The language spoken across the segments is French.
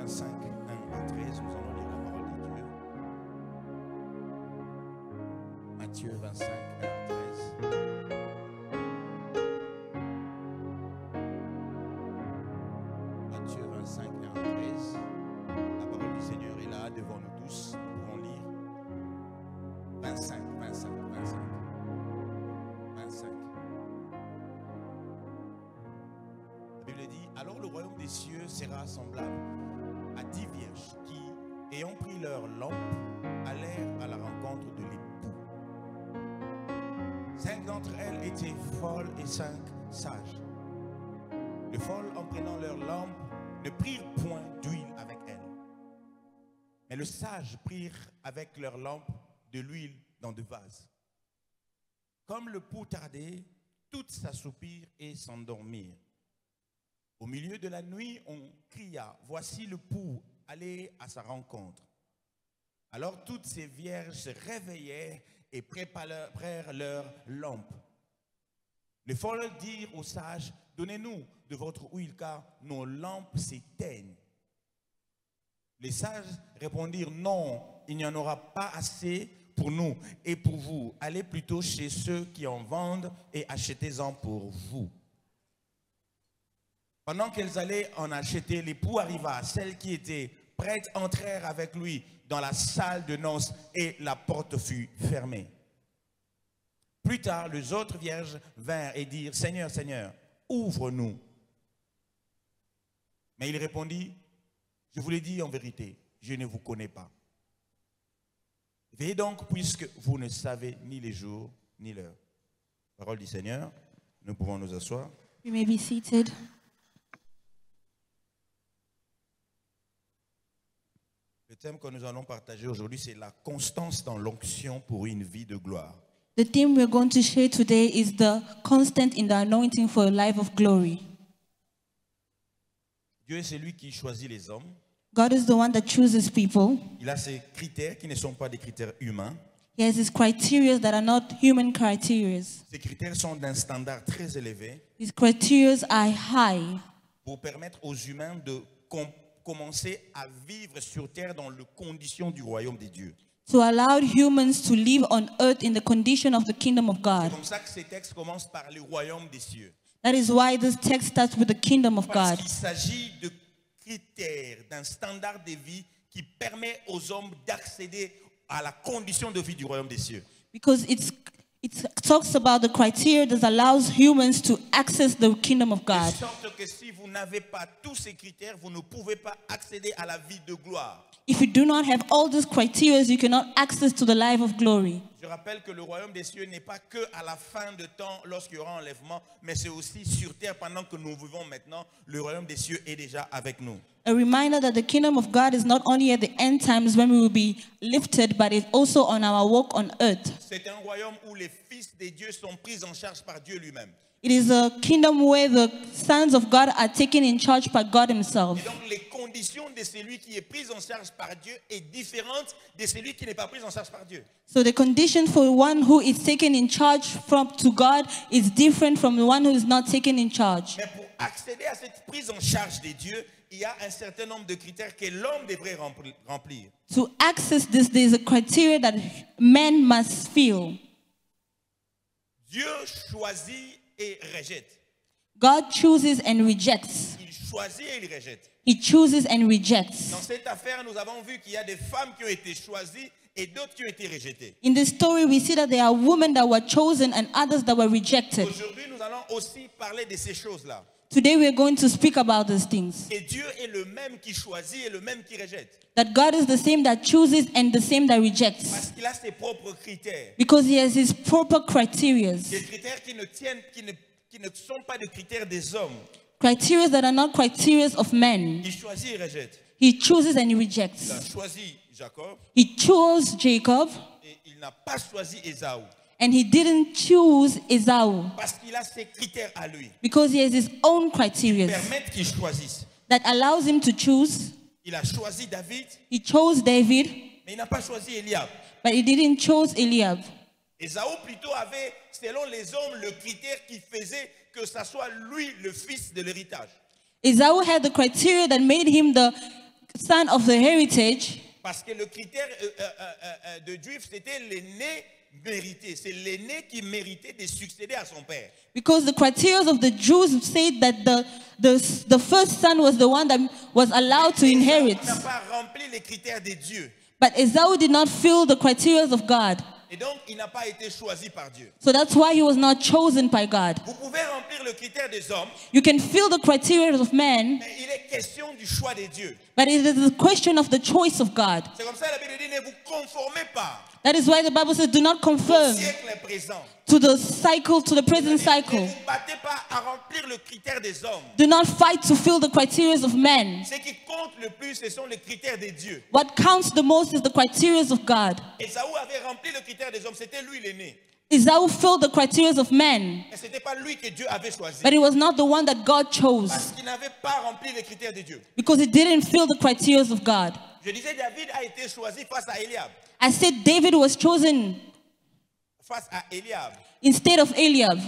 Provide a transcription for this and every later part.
25, 1 à 13, nous allons lire la parole de Dieu. Matthieu 25, 1 à 13. Matthieu 25, 1 à 13. La parole du Seigneur est là devant nous tous. Nous pouvons lire 25, 25, 25. 25. La Bible dit, alors le royaume des cieux sera semblable à 10 vierges qui, ayant pris leur lampe, allèrent à la rencontre de l'époux. 5 d'entre elles étaient folles et 5 sages. Les folles, en prenant leur lampe, ne prirent point d'huile avec elles. Mais les sages prirent avec leur lampe de l'huile dans de vases. Comme le pouls tardait, toutes s'assoupirent et s'endormirent. Au milieu de la nuit, on cria, « Voici le pouls, allez à sa rencontre. » Alors toutes ces vierges se réveillèrent et préparèrent leurs lampes. Les folles dirent aux sages, « Donnez-nous de votre huile, car nos lampes s'éteignent. » Les sages répondirent, « Non, il n'y en aura pas assez pour nous et pour vous. Allez plutôt chez ceux qui en vendent et achetez-en pour vous. » Pendant qu'elles allaient en acheter, l'époux arriva. Celles qui étaient prêtes entrèrent avec lui dans la salle de noces et la porte fut fermée. Plus tard, les autres vierges vinrent et dirent, « Seigneur, Seigneur, ouvre-nous. » Mais il répondit, « Je vous l'ai dit en vérité, je ne vous connais pas. Veillez donc, puisque vous ne savez ni les jours ni l'heure. » Parole du Seigneur, nous pouvons nous asseoir. You may be seated. Le thème que nous allons partager aujourd'hui, c'est la constance dans l'onction pour une vie de gloire. The theme we're going to share today is the constant in the anointing for a life of glory. Dieu est celui qui choisit les hommes. God is the one that chooses people. Il a ses critères qui ne sont pas des critères humains. He has his criteria that are not human criteria. Ces critères sont d'un standard très élevé His criteria are high pour permettre aux humains de commencer à vivre sur terre dans les conditions du royaume des dieux. to allow humans to live on earth in the condition of the kingdom of C'est God. comme ça que ces textes commencent par le royaume des cieux. That is why this text starts with the kingdom of Parce God. qu'il s'agit de critères, d'un standard de vie qui permet aux hommes d'accéder à la condition de vie du royaume des cieux. Because it talks about the criteria that allows humans to access the kingdom of De God. sorte que si vous n'avez pas tous ces critères, vous ne pouvez pas accéder à la vie de gloire. If you do not have all these criteria, you cannot access to the life of glory. Je rappelle que le royaume des cieux n'est pas que à la fin de temps lorsqu'il y aura enlèvement, mais c'est aussi sur terre pendant que nous vivons maintenant. Le royaume des cieux est déjà avec nous. A reminder that the kingdom of God is not only at the end times when we will be lifted, but it's also on our walk on earth. C'est un royaume où les fils de Dieu sont pris en charge par Dieu lui-même. It is a kingdom where the sons of God are taken in charge by God himself. Et donc les conditions de celui qui est pris en charge par Dieu est différente de celui qui n'est pas pris en charge par Dieu. So the condition for one who is taken in charge to God is different from the one who is not taken in charge. Mais pour accéder à cette prise en charge de Dieu, il y a un certain nombre de critères que l'homme devrait remplir. To access this, there is a criteria that men must feel. Dieu choisit et rejette. God chooses and rejects. Il choisit et il rejette. He chooses and rejects. Dans cette affaire, nous avons vu qu'il y a des femmes qui ont été choisies et d'autres qui ont été rejetées. In this story, we see that there are women that were chosen and others that were rejected. Aujourd'hui, nous allons aussi parler de ces choses-là. Today, we are going to speak about these things. Et Dieu est le même qui choisit et le même qui rejette. That God is the same that chooses and the same that rejects. Parce qu'il a ses propres critères. Because he has his proper criteria. Des critères qui ne sont pas des critères des hommes. Criteria that are not criteria of men. Il choisit et rejette. He chooses and he Il rejects. a choisi Jacob He chose Jacob et il n'a pas choisi Ésaü. and he didn't choose Esau. Parce qu'il a ses critères à lui. Because he has his own criteria Permettre qu'il choisisse. that allows him to choose. Il a choisi David, He chose David, mais il n'a pas choisi Eliab. but he didn't choose Eliab. Ésaü plutôt avait, selon les hommes, le critère qui faisait que ça soit lui le fils de l'héritage. Esau had the criteria that made him the son of the heritage, Parce que le critère de juif, c'était l'aîné mérité. C'est l'aîné qui méritait de succéder à son père. because the criteria of the Jews said that the first son was the one that was allowed to inherit. Il n'a pas rempli les critères de Dieu. But Esau did not fill the criteria of God. Et donc, il n'a pas été choisi par Dieu. So that's why he was not chosen by God. Vous pouvez remplir le critère des hommes, You can fill the criteria of men, mais il est question du choix de Dieu. but it is a question of the choice of God. C'est comme ça que la Bible dit, ne vous conformez pas That is why the Bible says, do not au conform siècle présent. to the cycle, to the present Ne cycle. vous battez pas à remplir le critère des hommes. Do not fight to fill the criteria of men. Ce qui compte le plus, ce sont les critères de Dieu. What counts the most is the criteria of God. Esaü avait rempli le critère des hommes, c'était lui l'aîné. Esau filled the criteria of men, Mais ce n'était pas lui que Dieu avait choisi. but it was not the one that God chose Parce qu'il n'avait pas rempli les critères de Dieu. because he didn't fill the criteria of God. Je disais, David a été choisi face à Eliab. I said David was chosen Face à Eliab. instead of Eliab.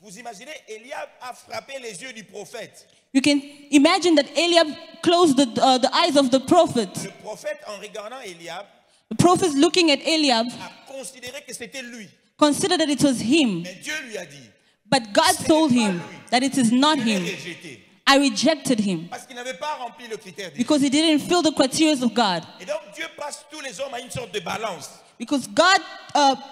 Vous imaginez, Eliab a frappé les yeux du prophète. You can imagine that Eliab closed the eyes of the prophet. Le prophète, en regardant Eliab, The prophet looking at Eliab a considéré que c'était lui. considered that it was him, Mais Dieu lui a dit, but God told him that it is not je l'ai him. rejeté. I rejected him Parce qu'il n'avait pas rempli le critère de Dieu. because he didn't fill the criteria of God. Et donc Dieu passe tous les hommes à une sorte de balance Because God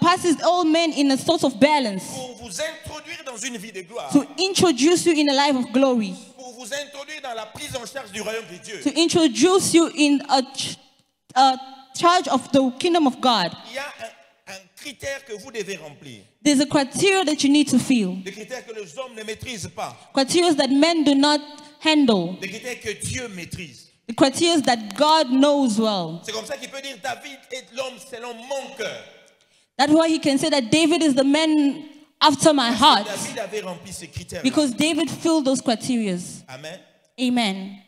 passes all men in a sort of balance pour vous introduire dans une vie de gloire, to introduce you in a life of glory, pour vous introduire dans la prise en charge du royaume de Dieu. to introduce you in a charge of the kingdom of God. Il y a un critère que vous devez remplir. There's a criteria that you need to fill. Des critères que les hommes ne maîtrisent pas. Criteria that men do not handle. Des critères que Dieu maîtrise. The criteria that God knows well. C'est comme ça qu'il peut dire David est l'homme selon mon cœur. That's why he can say that David is the man after my heart. David avait rempli ces critères. Because David filled those criteria. Amen. Amen.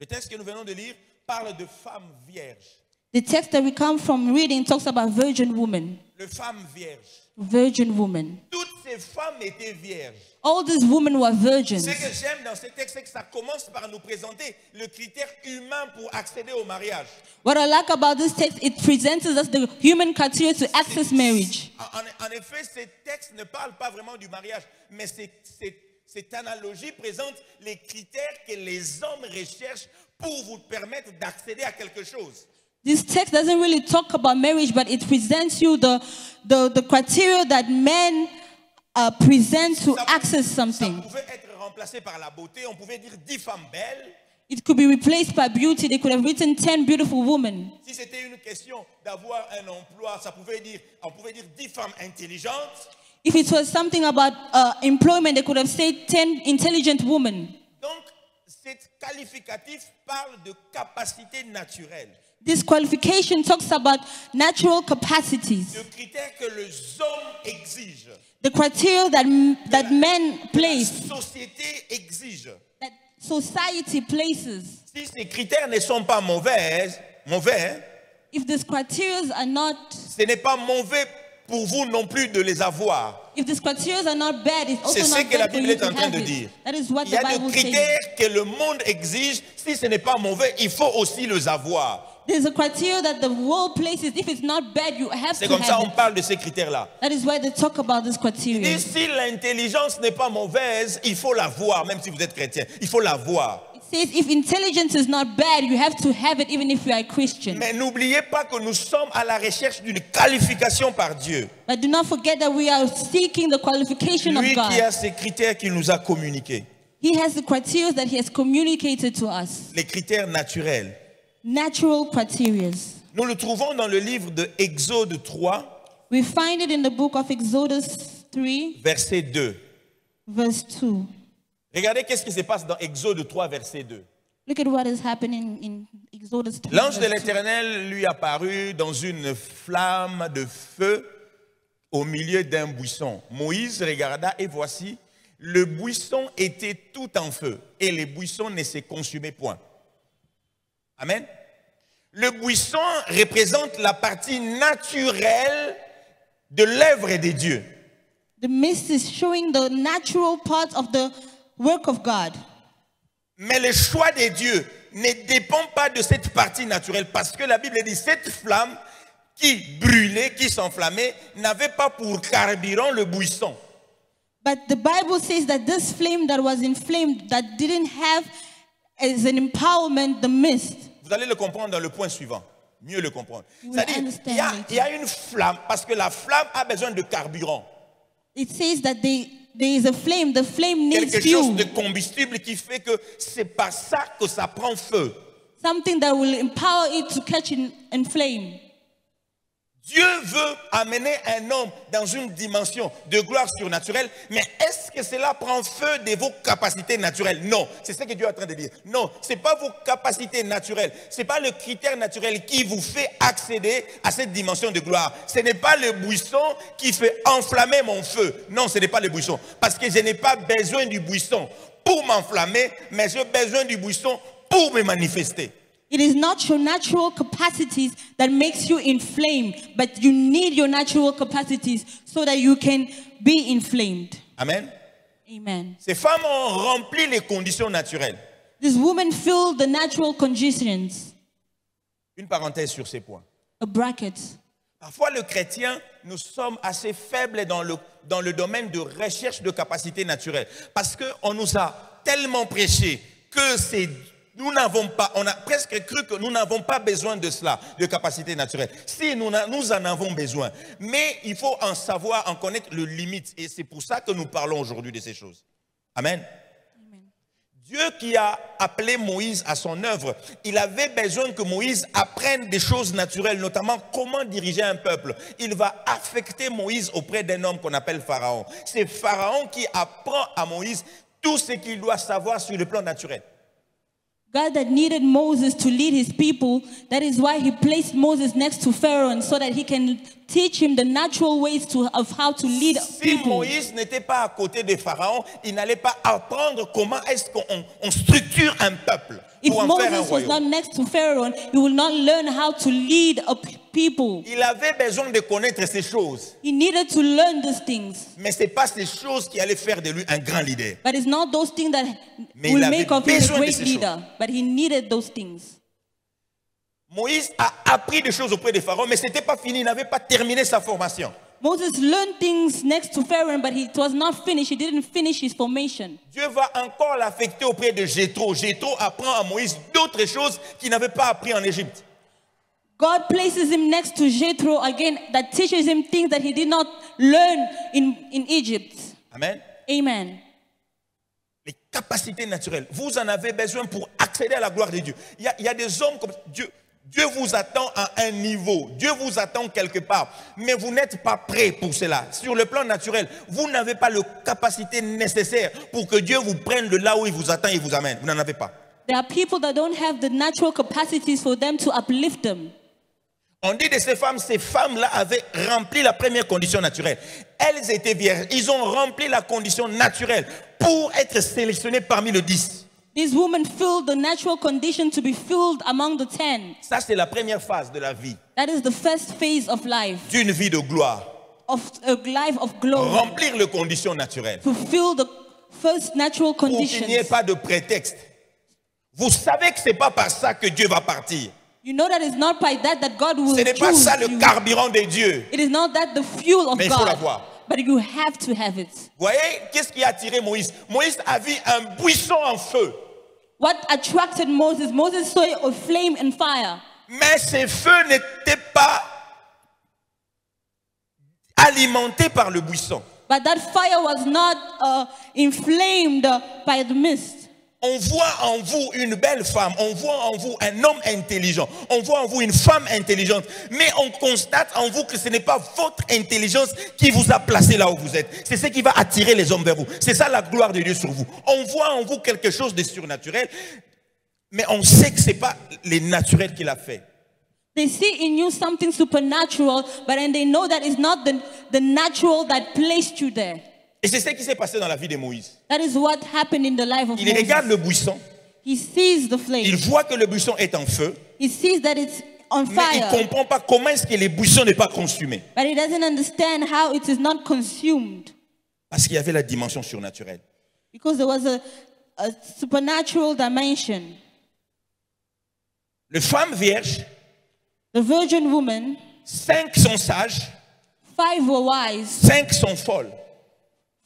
Le texte que nous venons de lire parle de femmes vierges. The text that we come from reading talks about virgin women. Les femmes vierges. Virgin women. Toutes ces femmes étaient vierges. All these women were virgins. Ce que j'aime dans ce texte, c'est que ça commence par nous présenter le critère humain pour accéder au mariage. What I like about this text, it presents us the human criteria to access marriage. En effet, ce texte ne parle pas vraiment du mariage, mais cette analogie présente les critères que les hommes recherchent pour vous permettre d'accéder à quelque chose. This text doesn't really talk about marriage, but it presents you the criteria that men present to access something. Ça pouvait être remplacé par la beauté, on pouvait dire 10 femmes belles. It could be replaced by beauty. They could have written 10 beautiful women. Si c'était une question d'avoir un emploi, on pouvait dire 10 femmes intelligentes. If it was something about employment, they could have said 10 intelligent women. Donc, cet qualificatif parle de capacité naturelle. This qualification talks about natural capacities, Le critère que les hommes exigent, the criteria that men la place, société exige. that society places. Si ces critères ne sont pas mauvais, If these criteria are not, ce n'est pas mauvais pour vous non plus de les avoir. if these criteria are not bad, it's also C'est ce not que la bad for Bible you est to en train have de it. dire. That is what Il the y a des Bible says. critères que le monde exige. Si ce n'est pas mauvais, il faut aussi les avoir. There's a criteria that the world places. If it's not bad, you have C'est to comme ça have on it. parle de ces critères-là. That is why they talk about this criteria. Et si l'intelligence n'est pas mauvaise, il faut l'avoir, même si vous êtes chrétien. Il faut l'avoir. It says if intelligence is not bad, you have to have it even if you are a Christian. Mais n'oubliez pas que nous sommes à la recherche d'une qualification par Dieu. But do not forget that we are seeking the qualification Lui of qui God. a ces critères qu'il nous a communiqués. He has the criteria that he has communicated to us. Les critères naturels. Natural criteria. Nous le trouvons dans le livre de Exode 3, We find it in the book of Exodus 3, verset 2. verse 2. Regardez qu'est-ce qui se passe dans Exode 3, verset 2. Look at what is happening in Exodus 3. L'ange de verse 2. l'Éternel lui apparut dans une flamme de feu au milieu d'un buisson. Moïse regarda et voici, le buisson était tout en feu et le buisson ne se consumait point. Amen. Le buisson représente la partie naturelle de l'œuvre de Dieu. The mist is showing the natural part of the work of God. Mais le choix de Dieu ne dépend pas de cette partie naturelle, parce que la Bible dit cette flamme qui brûlait, qui s'enflammait, n'avait pas pour carburant le buisson. But the Bible says that this flame that was inflamed, that didn't have as an empowerment the mist. Vous allez le comprendre dans le point suivant. Mieux le comprendre. You will C'est-à-dire, understand il y a une flamme, parce que la flamme a besoin de carburant. It says that there is a flame. The flame needs Quelque chose fuel. de combustible qui fait que c'est par ça que ça prend feu. Something that will empower it to catch in flame. Dieu veut amener un homme dans une dimension de gloire surnaturelle, mais est-ce que cela prend feu de vos capacités naturelles? Non, c'est ce que Dieu est en train de dire. Non, ce n'est pas vos capacités naturelles, ce n'est pas le critère naturel qui vous fait accéder à cette dimension de gloire. Ce n'est pas le buisson qui fait enflammer mon feu. Non, ce n'est pas le buisson, parce que je n'ai pas besoin du buisson pour m'enflammer, mais j'ai besoin du buisson pour me manifester. It is not your natural capacities that makes you inflamed, but you need your natural capacities so that you can be inflamed. Amen. Amen. Ces femmes ont rempli les conditions naturelles. This woman filled the natural conditions. Une parenthèse sur ces points. A bracket. Parfois, le chrétien, nous sommes assez faibles dans le domaine de recherche de capacités naturelles. Parce qu'on nous a tellement prêché que c'est... Nous n'avons pas, on a presque cru que nous n'avons pas besoin de cela, de capacité naturelle. Si nous en avons besoin. Mais il faut en savoir, en connaître le limite. Et c'est pour ça que nous parlons aujourd'hui de ces choses. Amen. Amen. Dieu qui a appelé Moïse à son œuvre, il avait besoin que Moïse apprenne des choses naturelles, notamment comment diriger un peuple. Il va affecter Moïse auprès d'un homme qu'on appelle Pharaon. C'est Pharaon qui apprend à Moïse tout ce qu'il doit savoir sur le plan naturel. God that needed Moses to lead his people, that is why he placed Moses next to Pharaoh so that he can teach him the natural ways of how to lead Si people. Moïse n'était pas à côté de Pharaon, il n'allait pas apprendre comment est-ce qu'on structure un peuple If pour en faire un Moses was not royaume. next to Pharaoh, he will not learn how to lead a people. Il avait besoin de connaître ces choses, He needed to learn these things. mais ce n'est pas ces choses qui allaient faire de lui un grand leader. But it's not those things that Mais il will avait make of him a besoin de great ces leader. But he needed those things. Moïse a appris des choses auprès de Pharaon, mais ce n'était pas fini, il n'avait pas terminé sa formation. Moses learned things next to Pharaoh, but it was not finished. He didn't finish his formation. Dieu va encore l'affecter auprès de Jéthro. Jéthro apprend à Moïse d'autres choses qu'il n'avait pas appris en Égypte. God places him next to Jethro again, that teaches him things that he did not learn in Egypt. Amen. Amen. Les capacités naturelles, vous en avez besoin pour accéder à la gloire de Dieu. Il y a des hommes comme Dieu. Dieu vous attend à un niveau, Dieu vous attend quelque part, mais vous n'êtes pas prêt pour cela. Sur le plan naturel, vous n'avez pas la capacité nécessaire pour que Dieu vous prenne de là où il vous attend et vous amène. Vous n'en avez pas. There are people that don't have the natural capacities for them to uplift them. On dit de ces femmes-là avaient rempli la première condition naturelle. Elles étaient vierges, ils ont rempli la condition naturelle pour être sélectionnées parmi les 10. These women filled the natural condition to be filled among the 10. Ça, c'est la première phase de la vie, That is the first phase of life, d'une vie de gloire. of a life of glory. Remplir les conditions naturelles. Fulfill the first natural Pour qu'il n'y ait conditions. pas de prétexte. Vous savez que ce n'est pas par ça que Dieu va partir. You know that it's not by that God will Ce n'est pas choose ça le you. carburant de Dieu. It is not that the fuel of Mais il faut God. l'avoir. But you have to have it. Vous voyez, qu'est-ce qui a attiré Moïse? Moïse a vu un buisson en feu. What attracted Moses? Moses saw a flame and fire. Mais ce feu n'était pas alimenté par le buisson. But that fire was not inflamed by the mist. On voit en vous une belle femme, on voit en vous un homme intelligent, on voit en vous une femme intelligente, mais on constate en vous que ce n'est pas votre intelligence qui vous a placé là où vous êtes. C'est ce qui va attirer les hommes vers vous. C'est ça la gloire de Dieu sur vous. On voit en vous quelque chose de surnaturel, mais on sait que ce n'est pas les naturels qui l'a fait. They see in you something supernatural, but then they know that it's not the natural that placed you there. Et c'est ce qui s'est passé dans la vie de Moïse. That is what happened in the life of Il regarde Moses. le buisson, He sees the il flame. voit que le buisson est en feu, He sees that it's on mais il ne fire. comprend pas comment est-ce que les buissons n'est pas consumés. But he doesn't understand how it is not consumed. Parce qu'il y avait la dimension surnaturelle. Because there was a supernatural dimension. Les femmes vierges, The virgin woman, 5 sont sages, 5 were wise, 5 sont folles.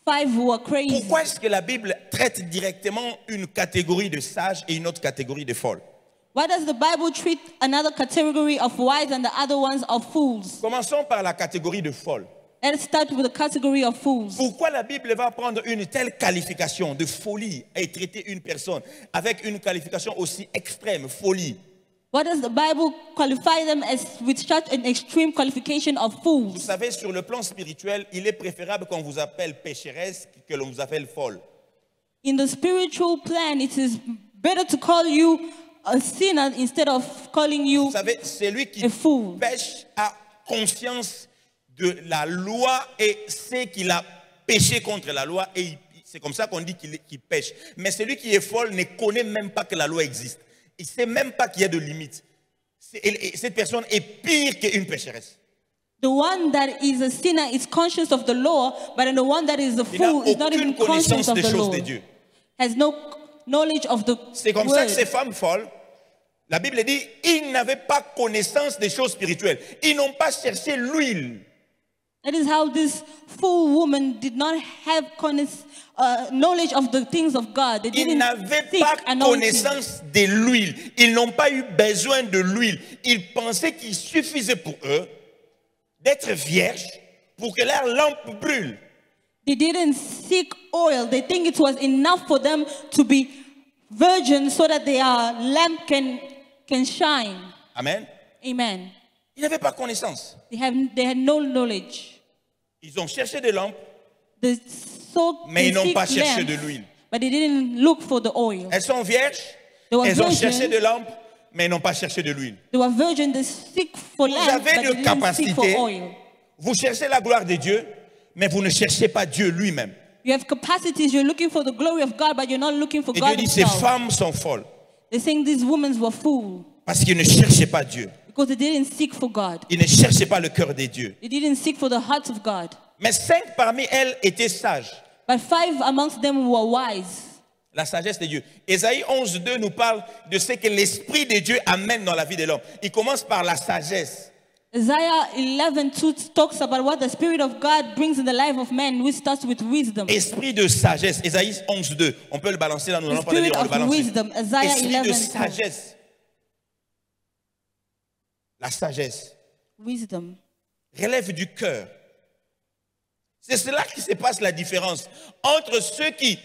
5 were crazy. Pourquoi est-ce que la Bible traite directement une catégorie de sages et une autre catégorie de folles? Why does the Bible treat another category of wise and the other ones of fools? Commençons par la catégorie de folles. Let's start with the category of fools. Pourquoi la Bible va prendre une telle qualification de folie et traiter une personne avec une qualification aussi extrême, folie? Why does the Bible qualify them as with such an extreme qualification of Vous fools? savez, sur le plan spirituel, il est préférable qu'on vous appelle pécheresse que l'on vous appelle folle. In the spiritual plan, it is better to call you a sinner instead of calling you Vous savez, celui qui a fool. pêche a conscience de la loi et sait qu'il a péché contre la loi et c'est comme ça qu'on dit qu'il pêche. Mais celui qui est folle ne connaît même pas que la loi existe. Il ne sait même pas qu'il y a de limites. Et cette personne est pire qu'une pécheresse. The one that is a sinner is conscious of the law, but the one that is a Il n'a fool is not aucune even conscious connaissance of des the choses law. de Dieu. Has no knowledge of the C'est comme ça que ces word. femmes folles, la Bible dit, ils n'avaient pas connaissance des choses spirituelles. Ils n'ont pas cherché l'huile. That is how this fool woman did not have knowledge of the things of God. They Ils didn't n'avaient seek pas anointing. connaissance de l'huile. Ils n'ont pas eu besoin de l'huile. Ils pensaient qu'il suffisait pour eux d'être vierges pour que leur lampe brûle. They didn't seek oil. They think it was enough for them to be virgins so that their lamp can shine. Amen. Amen. Ils n'avaient pas connaissance. They had no knowledge. Ils ont cherché des lampes, They mais ils n'ont seek pas cherché de lamps, l'huile. but they didn't look for the oil. Elles sont vierges, They were elles ont virgins. cherché des lampes, mais ils n'ont pas cherché de l'huile. They were virgins. They seek for Vous lamp, avez but de they didn't seek for capacité. oil. Vous cherchez la gloire de Dieu, mais vous ne cherchez pas Dieu lui-même. You have capacities. You're looking for the glory of God, but you're not looking for Et Dieu God dit, ces himself. femmes sont folles They're saying these women were fools parce qu'ils ne cherchaient pas Dieu. because they didn't seek for God. Ils ne cherchaient pas le cœur de Dieu. They didn't seek for the heart of God. Mais 5 parmi elles étaient sages. But 5 amongst them were wise. La sagesse de Dieu. Ésaïe 11:2 nous parle de ce que l'Esprit de Dieu amène dans la vie de l'homme. Il commence par la sagesse. Isaiah 11:2 talks about what the Spirit of God brings in the life of man, which starts with wisdom. Esprit de sagesse. Ésaïe 11:2. On peut le balancer là, nous The n'allons pas le spirit lire, on le of balance. wisdom, Isaiah Esprit de 11:2. sagesse. La sagesse Wisdom. relève du cœur. C'est cela qui se passe la différence entre ceux qui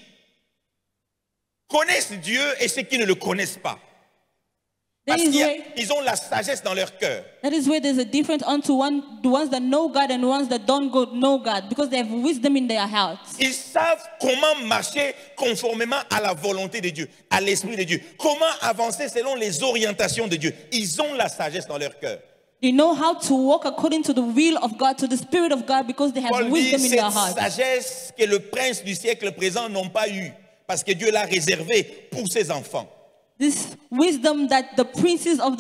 connaissent Dieu et ceux qui ne le connaissent pas. That Parce is where, qu'ils ont la sagesse dans leur cœur. that is where there's a difference unto the ones that know God and the ones that don't know God, because they have wisdom in their hearts. Ils savent comment marcher conformément à la volonté de Dieu, à l'Esprit de Dieu. Comment avancer selon les orientations de Dieu. Ils ont la sagesse dans leur cœur. They know how to walk according to the will of God, to the Spirit of God, because they have Paul dit, wisdom in their cette hearts. sagesse que le prince du siècle présent n'ont pas eue, parce que Dieu l'a réservée pour ses enfants. This wisdom that the princes of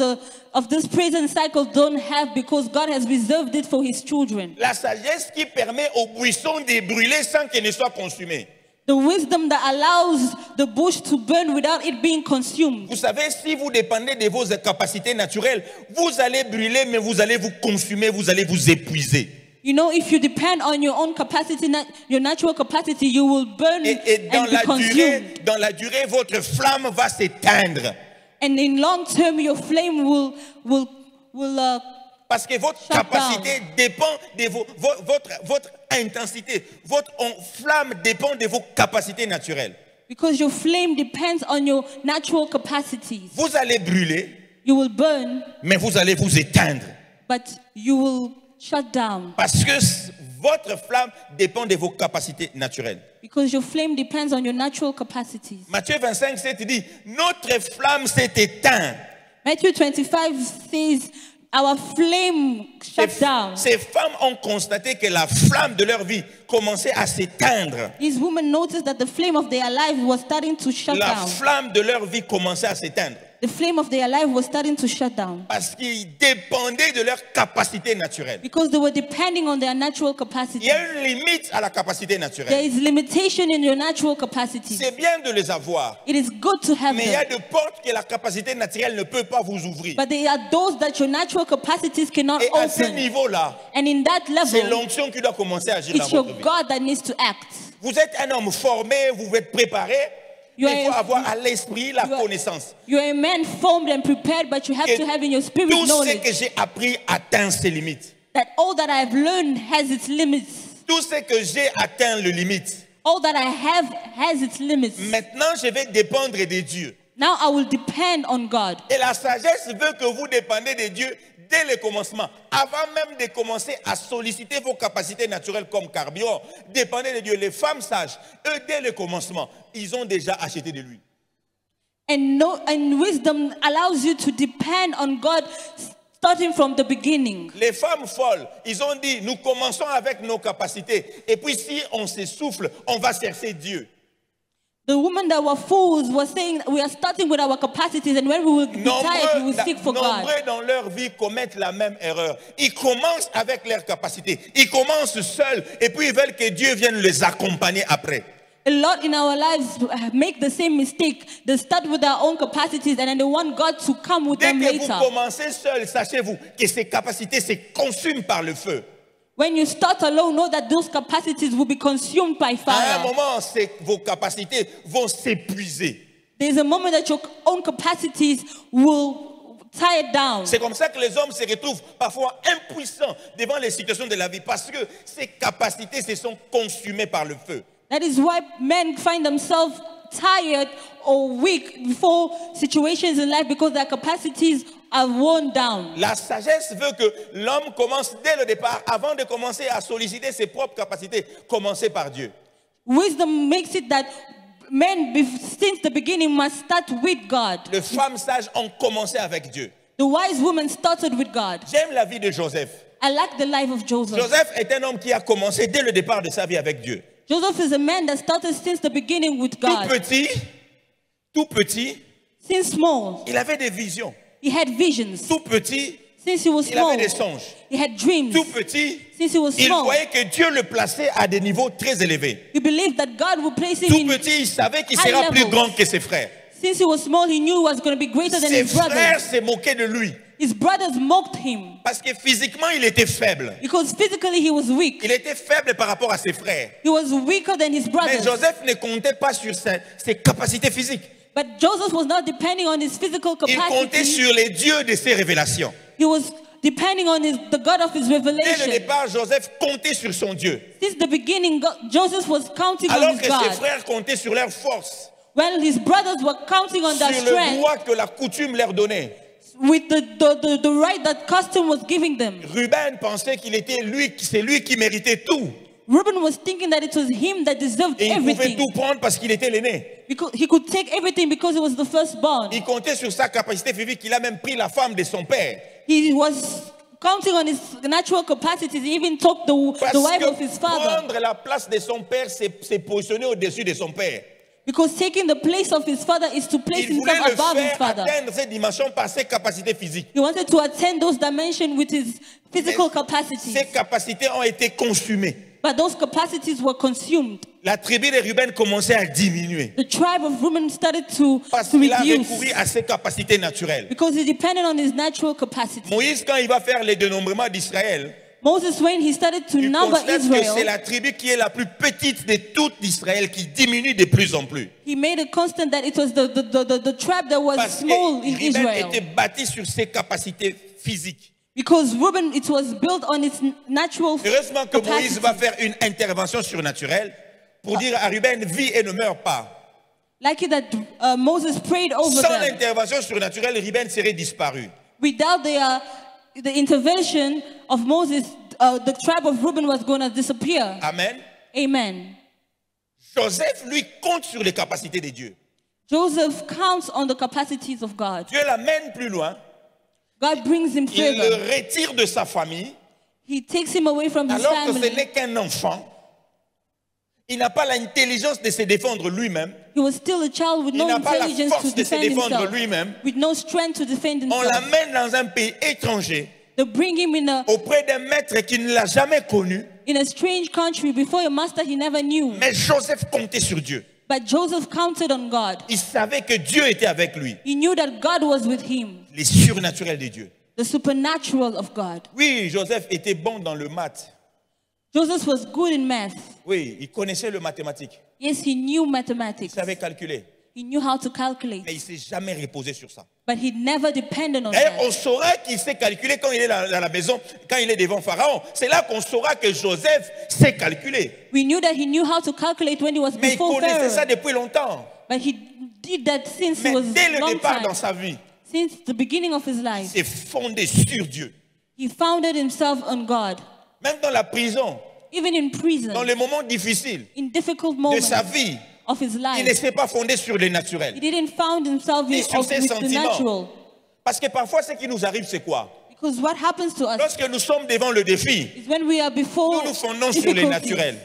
this present cycle don't have, because God has reserved it for his children. La sagesse qui permet au buisson de brûler sans qu'il ne soit consumé. The wisdom that allows the bush to burn without it being consumed. Vous savez, si vous dépendez de vos capacités naturelles, vous allez brûler, mais vous allez vous consumer, vous allez vous épuiser. You know, if you depend on your own capacity, your natural capacity, you will burn Et and be consumed. dans la durée, votre flamme va s'éteindre. And in long term, your flame will Parce que votre Shut capacité dépend de votre intensité. Votre flamme dépend de vos capacités naturelles. because your flame depends on your natural capacities. Vous allez brûler, You will burn, mais vous allez vous éteindre. but you will shut down, Parce que votre flamme dépend de vos capacités naturelles. because your flame depends on your natural capacities. Matthieu 25:7 dit, notre flamme s'est éteinte. Matthew 25 says, our flame shut down. Ces femmes ont constaté que la flamme de leur vie commençait à s'éteindre. These women noticed that the flame of their life was starting to shut La down. flamme de leur vie commençait à s'éteindre. the flame of their life was starting to shut down. Parce qu'ils dépendaient de leur capacité naturelle. Because they were depending on their natural Il capacity. y a une limite à la capacité There naturelle. is limitation in your natural capacity. C'est bien de les avoir. It is good to have Mais il y a them. des portes que la capacité naturelle ne peut pas vous ouvrir. But there are those that your natural capacities cannot Et à ce open. niveau-là, And in that c'est level, l'onction qui doit commencer à agir dans it's your votre vie. God that needs to act. Vous êtes un homme formé, vous êtes préparé. You Il faut are- avoir à l'esprit la you are- connaissance. You're a man formed and prepared, but you have Et to have in your spirit tout ce knowledge que j'ai appris atteint ses limites. that all that I've learned has its limits. Tout ce que j'ai atteint le limite. All that I have has its limits. Maintenant, je vais dépendre de Dieu. Now I will depend on God. Et la sagesse veut que vous dépendez de Dieu dès le commencement. Avant même de commencer à solliciter vos capacités naturelles comme carburant, dépendez de Dieu. Les femmes sages, eux, dès le commencement, ils ont déjà acheté de l'huile. And wisdom allows you to depend on God starting from the beginning. Les femmes folles, ils ont dit, nous commençons avec nos capacités. Et puis si on s'essouffle, on va chercher Dieu. The women that were fools were saying we are starting with our capacities, and when we will be tired, we will seek for God. Nombreux dans leur vie commettent la même erreur. Ils commencent avec leurs capacités. Ils commencent seuls et puis ils veulent que Dieu vienne les accompagner après. A lot in our lives make the same mistake. They start with their own capacities and then they want God to come with Dès them que vous later. commencez seul, sachez-vous que ces capacités se consument par le feu. When you start alone, know that those capacities will be consumed by À un fire. moment, vos capacités vont s'épuiser. There's a moment that your own capacities will tie it down. C'est comme ça que les hommes se retrouvent parfois impuissants devant les situations de la vie parce que ces capacités se sont consumées par le feu. That is why men find themselves tired or weak before situations in life because their capacities are worn down. La sagesse veut que l'homme commence dès le départ, avant de commencer à solliciter ses propres capacités, commencer par Dieu. Wisdom makes it that men, since the beginning, must start with God. Les femmes sages ont commencé avec Dieu. The wise woman started with God. J'aime la vie de Joseph. I like the life of Joseph. Joseph est un homme qui a commencé dès le départ de sa vie avec Dieu. Joseph is a man that started since the beginning with Tout God. petit, Since small, il avait des visions. he had visions. Tout petit, Since he was il avait small, des songes. he had dreams. Tout petit, Since he was il small, voyait que Dieu le plaçait à des niveaux très élevés. he believed that God would place him Tout in. petit, il savait qu'il high sera plus levels. grand que ses frères. Since he was small, he knew he was going to be greater than Ses his brothers. frères se moquaient de lui His brothers mocked him parce que physiquement, il était faible. because physically he was weak. Il était faible par rapport à ses frères. He was weaker than his Mais brothers. Joseph ne comptait pas sur ses capacités physiques. But Joseph was not depending on his physical Il comptait capacity. sur les dieux de ses révélations. He was depending on the God of his Dès le revelation. départ, Joseph comptait sur son Dieu. Since the beginning, Joseph was counting on Alors his que ses God. frères comptaient sur leur force, While his brothers were counting on their sur le strength droit que la coutume leur donnait. with the right that custom was giving them. Ruben pensait qu'il était lui, c'est lui qui méritait tout. Reuben was thinking that it was him that deserved Et il pouvait everything. tout prendre parce qu'il était l'aîné. Because he could take everything because he was the firstborn. Il comptait sur sa capacité physique. Il a même pris la femme de son père. He was counting on his natural capacities. He even took Parce the wife que of his father. prendre la place de son père, c'est positionner au-dessus de son père. Because taking the place of his father is to place Il voulait himself le above his faire father. atteindre ces dimensions par ses capacités physiques. He wanted to attain those dimensions with his physical Ses capacities. capacités ont été consumées. But those capacities were consumed. La tribu de Ruben commençait à diminuer The tribe of Reuben started to parce qu'il a reduce recouru à ses capacités naturelles. because he depended on his natural capacity. Moïse, quand il va faire le dénombrement d'Israël, Moses, when he started to il number constate que c'est Israel, la tribu qui est la plus petite de toute Israël qui diminue de plus en plus. he made a constant that it was the tribe that was Parce que small in Ruben Israel. était bâti sur ses capacités physiques. Because Reuben, it was built on its natural Heureusement que Moïse capacity. va faire une intervention surnaturelle pour dire à Ruben, vis et ne meurs pas. Like it that Moses prayed over Sans them. l'intervention surnaturelle, Ruben serait disparu. Without the intervention of Moses, the tribe of Reuben was going to disappear. Amen. Amen. Joseph, lui, compte sur les capacités de Dieu. Joseph counts on the capacities of God. Dieu l'amène plus loin. God brings him Il le favor. retire de sa famille. He takes him away from his Alors que ce family. n'est qu'un enfant. Il n'a pas l'intelligence de se défendre lui-même. He was still a child with Il no n'a pas la intelligence to force de se defend défendre himself, lui-même. with no strength to defend On himself. l'amène dans un pays étranger, They bring him auprès d'un maître qui ne l'a jamais connu. in a strange country before a master he never knew. Mais Joseph comptait sur Dieu. But Joseph counted on God. Il savait que Dieu était avec lui. He knew that God was with him, Les surnaturels de Dieu. the supernatural of God. Oui, Joseph était bon dans le maths. Joseph was good in math. Oui, il connaissait le mathématique. Yes, he knew Il mathematics. savait calculer. He knew how to calculate. Mais il ne s'est jamais reposé sur ça. But he never depended on D'ailleurs, on that. saura qu'il sait calculer quand il est dans la maison, quand il est devant Pharaon. C'est là qu'on saura que Joseph sait calculer. We knew that he knew how to calculate when he was Mais il before connaissait ça Pharaoh. depuis longtemps. But he did that since he Mais was dès le long départ time. dans sa vie, Since the beginning of his life, il s'est fondé sur Dieu. he founded himself on God. Même dans la prison, Even in dans prison, les moments difficiles in difficult de moments sa vie, of his il ne life, s'est pas fondé sur le naturel. he didn't found himself Ni sur ses with the sentiments. natural. Parce que parfois, ce qui nous arrive, c'est quoi? Because what happens to us Lorsque nous sommes devant le défi, is when we are before nous nous fondons sur le difficulties, naturel.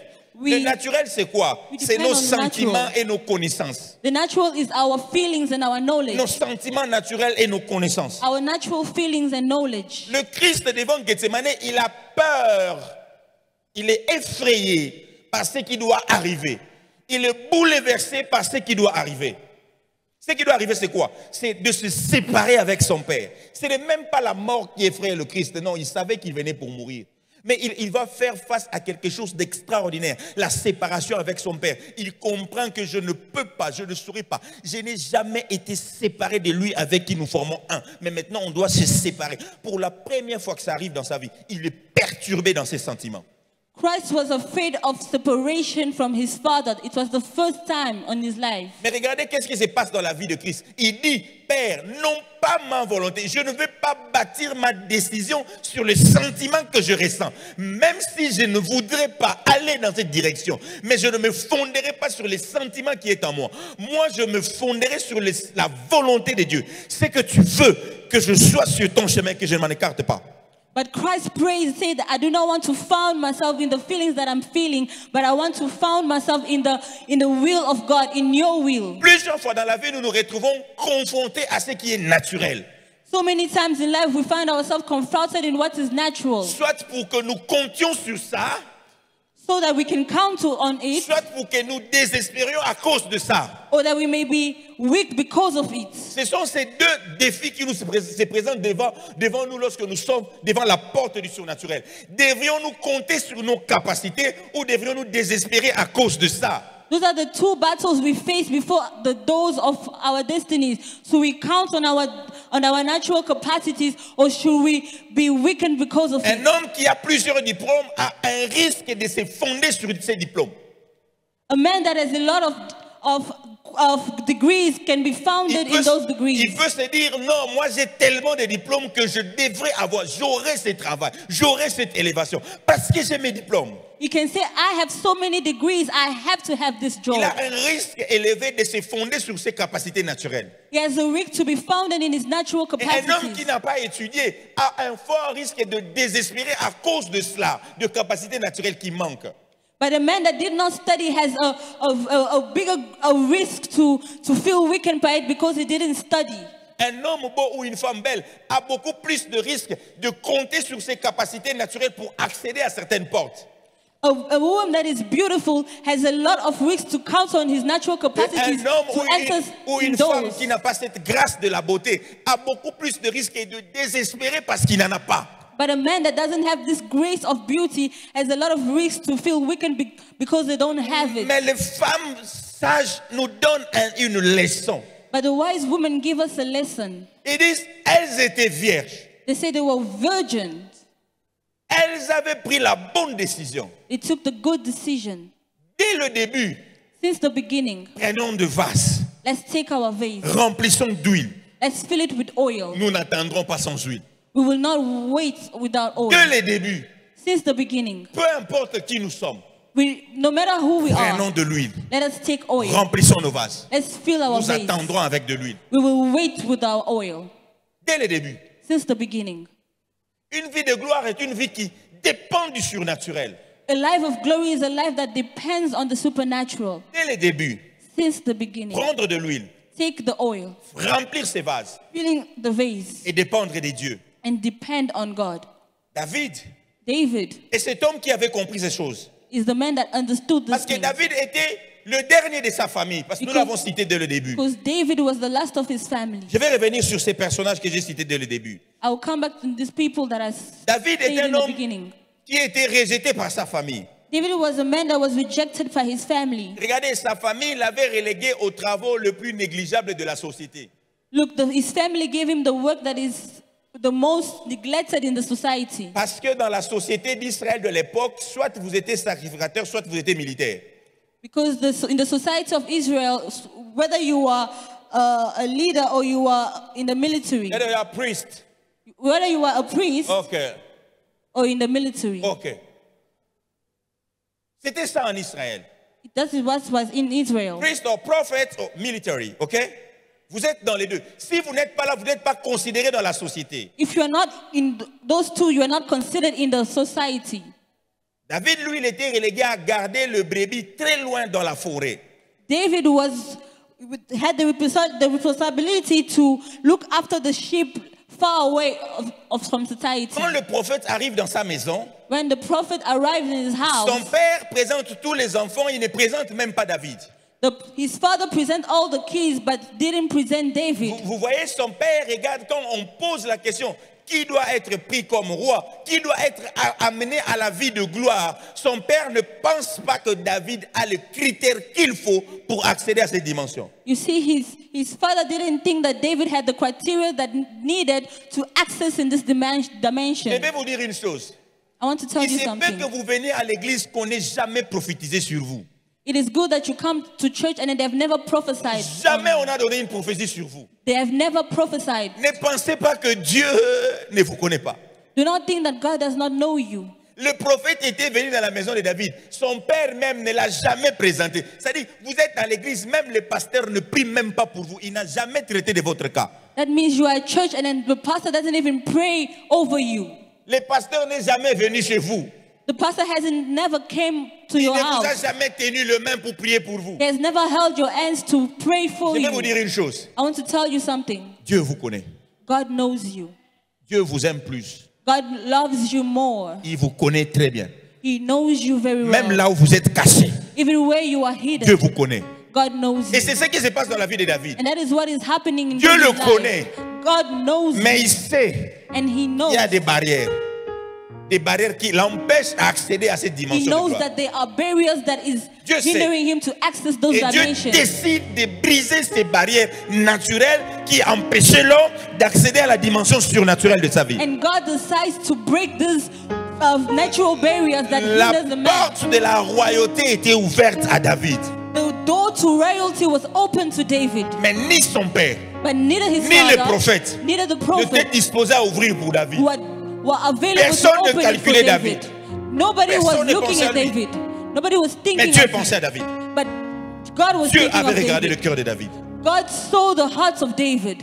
Le we, naturel, c'est quoi? we C'est depend nos on the sentiments natural. et nos connaissances. the natural is our feelings and our knowledge. Nos sentiments naturels et nos connaissances. Our natural feelings and knowledge. Le Christ devant Gethsemane, il a peur. Il est effrayé par ce qui doit arriver. Il est bouleversé par ce qui doit arriver. Ce qui doit arriver, c'est quoi? C'est de se séparer avec son Père. Ce n'est même pas la mort qui effraie le Christ. Non, il savait qu'il venait pour mourir. Mais il va faire face à quelque chose d'extraordinaire, la séparation avec son Père. Il comprend que je ne peux pas, je ne saurais pas. Je n'ai jamais été séparé de lui avec qui nous formons un. Mais maintenant, on doit se séparer. Pour la première fois que ça arrive dans sa vie, il est perturbé dans ses sentiments. Christ was afraid of separation from his Father. It was the first time in his life. Mais regardez qu'est-ce qui se passe dans la vie de Christ. Il dit, Père, non pas ma volonté. Je ne veux pas bâtir ma décision sur le sentiment que je ressens. Même si je ne voudrais pas aller dans cette direction. Mais je ne me fonderai pas sur les sentiments qui est en moi. Moi, je me fonderai sur la volonté de Dieu. C'est que tu veux que je sois sur ton chemin, que je ne m'en écarte pas. But Christ prayed, said, I do not want to found myself in the feelings that I'm feeling, but I want to found myself in the will of God, in your will. Plusieurs fois dans la vie, nous nous retrouvons confrontés à ce qui est naturel. So many times in life, we find ourselves confronted in what is natural, Soit pour que nous comptions sur ça, so that we can count on it, soit pour que nous désespérions à cause de ça. or that we may be weak because of it. Ce sont ces deux défis qui se présentent devant nous lorsque nous sommes devant la porte du surnaturel. Devrions-nous compter sur nos capacités ou devrions-nous désespérer à cause de ça? Those are the two battles we face before the doors of our destinies. So we count on our natural capacities, or should we be weakened because of Un it? homme qui a plusieurs diplômes a un risque de se fonder sur ses diplômes. A man that has a lot of degrees can be founded in those Il degrees. peut se dire, non, moi j'ai tellement de diplômes que je devrais avoir, j'aurai ce travail, j'aurai cette élévation, parce que j'ai mes diplômes. You can say, I have so many degrees, I have to have this job. Il a un risque élevé de se fonder sur ses capacités naturelles. He has a risk to be founded in his natural Et un homme qui capacities. n'a pas étudié a un fort risque de désespérer à cause de cela, de capacités naturelles qui manquent. But a man that did not study has a bigger risk to feel weakened by it because he didn't study. Un homme beau ou une femme belle a beaucoup plus de risques de compter sur ses capacités naturelles pour accéder à certaines portes. A woman that is beautiful has a lot of risks to count on his natural capacities Un homme to access ou in une femme doors. qui n'a pas cette grâce de la beauté a beaucoup plus de risques de désespérer parce qu'il n'en a pas. But a man that doesn't have this grace of beauty has a lot of risks to feel weakened because they don't have it. Mais les femmes sages nous donnent une leçon. But the wise women give us a lesson. Ils disent, elles étaient vierges. They say they were virgins. Elles avaient pris la bonne décision. They took the good decision. Dès le début, Since the beginning, prenons de vases, let's take our vase. remplissons d'huile. Let's fill it with oil. Nous n'attendrons pas sans huile. We will not wait without oil. Dès le début, Since the beginning, peu importe qui nous sommes, no matter who we prenons are, de l'huile. let us take oil. Remplissons nos vases. Let's fill our Nous vase. attendrons avec de l'huile. We will wait with our oil. Dès le début. Since the beginning. Une vie de gloire est une vie qui dépend du surnaturel. A life of glory is a life that depends on the supernatural. Dès le début, since the beginning. Prendre de l'huile, Take the oil, remplir ses vases filling the vase, et dépendre des dieux. and depend on God. David David est cet homme qui avait compris ces choses. is the man that understood this Parce que thing. David était le dernier de sa famille. Parce que nous Because- l'avons cité dès le début. Because David was the last of his family. Je vais revenir sur ces personnages que j'ai cités dès le début. I will come back to these people that I David said est in un the homme beginning. qui était rejeté par sa famille. David was a man that was rejected by his family. Regardez, sa famille l'avait relégué aux travaux les plus négligeables de la société. Look, his family gave him the work that is the most neglected in the society. Parce que dans la société d'Israël de l'époque, soit vous étiez sacrificateur, soit vous étiez militaire. Because in the society of Israel, whether you are a leader or you are in the military, Whether you are priest. whether you are a priest Ok, or in the military, ok. C'était ça en Israël. that is what was in Israel. Priest or prophet or military, ok? Vous êtes dans les deux. Si vous n'êtes pas là, vous n'êtes pas considéré dans la société. If you are not in those two, you are not considered in the society. David, lui, il était relégué à garder le brebis très loin dans la forêt. David had the responsibility to look after the sheep far away from society. Quand le prophète arrive dans sa maison, When the prophet arrived in his son house, père présente tous les enfants, il ne présente même pas David. his father present all the kids but didn't present David. Vous voyez, son père regarde quand on pose la question, qui doit être pris comme roi, qui doit être amené à la vie de gloire. Son père ne pense pas que David a les critères qu'il faut pour accéder à cette dimension. You see, his father didn't think that David had the criteria that needed to access in this Je dimension. vais vous dire une chose. I want to tell Il you se peut something. que vous veniez à l'église qu'on n'ait jamais prophétisé sur vous. It is good that you come to church and they have never prophesied. Jamais on a donné une prophétie sur vous. They have never prophesied. Ne pensez pas que Dieu ne vous connaît pas. Do not think that God does not know you. Le prophète était venu dans la maison de David. Son père même ne l'a jamais présenté. C'est-à-dire, vous êtes dans l'église, même le pasteur ne prie même pas pour vous. Il n'a jamais traité de votre cas. That means you are at church and then the pastor doesn't even pray over you. Le pasteur n'est jamais venu chez vous. The pastor never came to Il your ne vous a house. jamais tenu le main pour prier pour vous. He has never held your hands to pray for Je vais vous you. dire une chose. I want to tell you something. Dieu vous connaît. God knows you. Dieu vous aime plus. God loves you more. Il vous connaît très bien. He knows you very Même well. là où vous êtes caché, Even where you are Dieu hidden, vous connaît. God knows Et you. c'est ce qui se passe dans la vie de David. And that is what is happening in Dieu David's le life. connaît. God knows Mais you. il sait And he qu'il knows. y a des barrières. Des barrières qui l'empêchent d'accéder à cette He dimension de knows gloire. that there are barriers that is Dieu sait. hindering him to access those Et Dieu dimensions. décide de briser ces barrières naturelles qui empêchaient l'homme d'accéder à la dimension surnaturelle de sa vie. And God decides to break these natural barriers that La hinders the man. porte de la royauté était ouverte à David. The door to royalty was open to David. Mais ni son père, But neither his ni le father, prophète neither the n'étaient prophet disposés à ouvrir pour David. were available Personne to ne open it for calculait David. Nobody was Personne ne looking pensait at à lui. David. Nobody was Mais thinking Dieu of pensait à him. David. But God was Dieu thinking avait of regardé le David. cœur de David. God saw the hearts of David.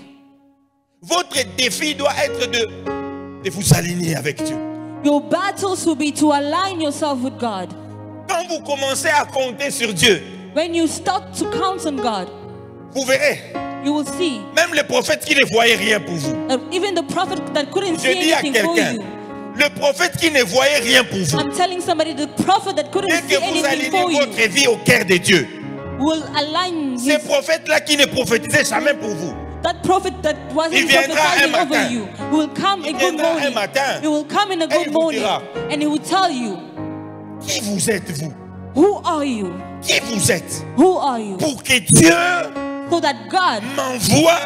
Votre défi doit être de vous aligner avec Dieu. Your battles will be to align yourself with God. Quand vous commencez à compter sur Dieu, When you start to count on God, vous verrez, you will see même les prophètes qui ne voyaient rien pour vous. that even the prophet that couldn't Je see dis à anything for quelqu'un, you. le prophète qui ne voyait rien pour vous, I'm telling somebody, the prophet that couldn't dès see que vous anything alignez for you votre vie au cœur de Dieu, will align ces his, prophètes-là qui ne prophétisaient jamais pour vous, that prophet that Il wasn't viendra prophesying un over matin. you will come a Il good viendra un morning. matin. He will come in a Et good il vous morning dira, and he will tell you, qui vous êtes vous? who are you? Qui vous êtes? Who are you? Pour que Dieu So that God m'envoie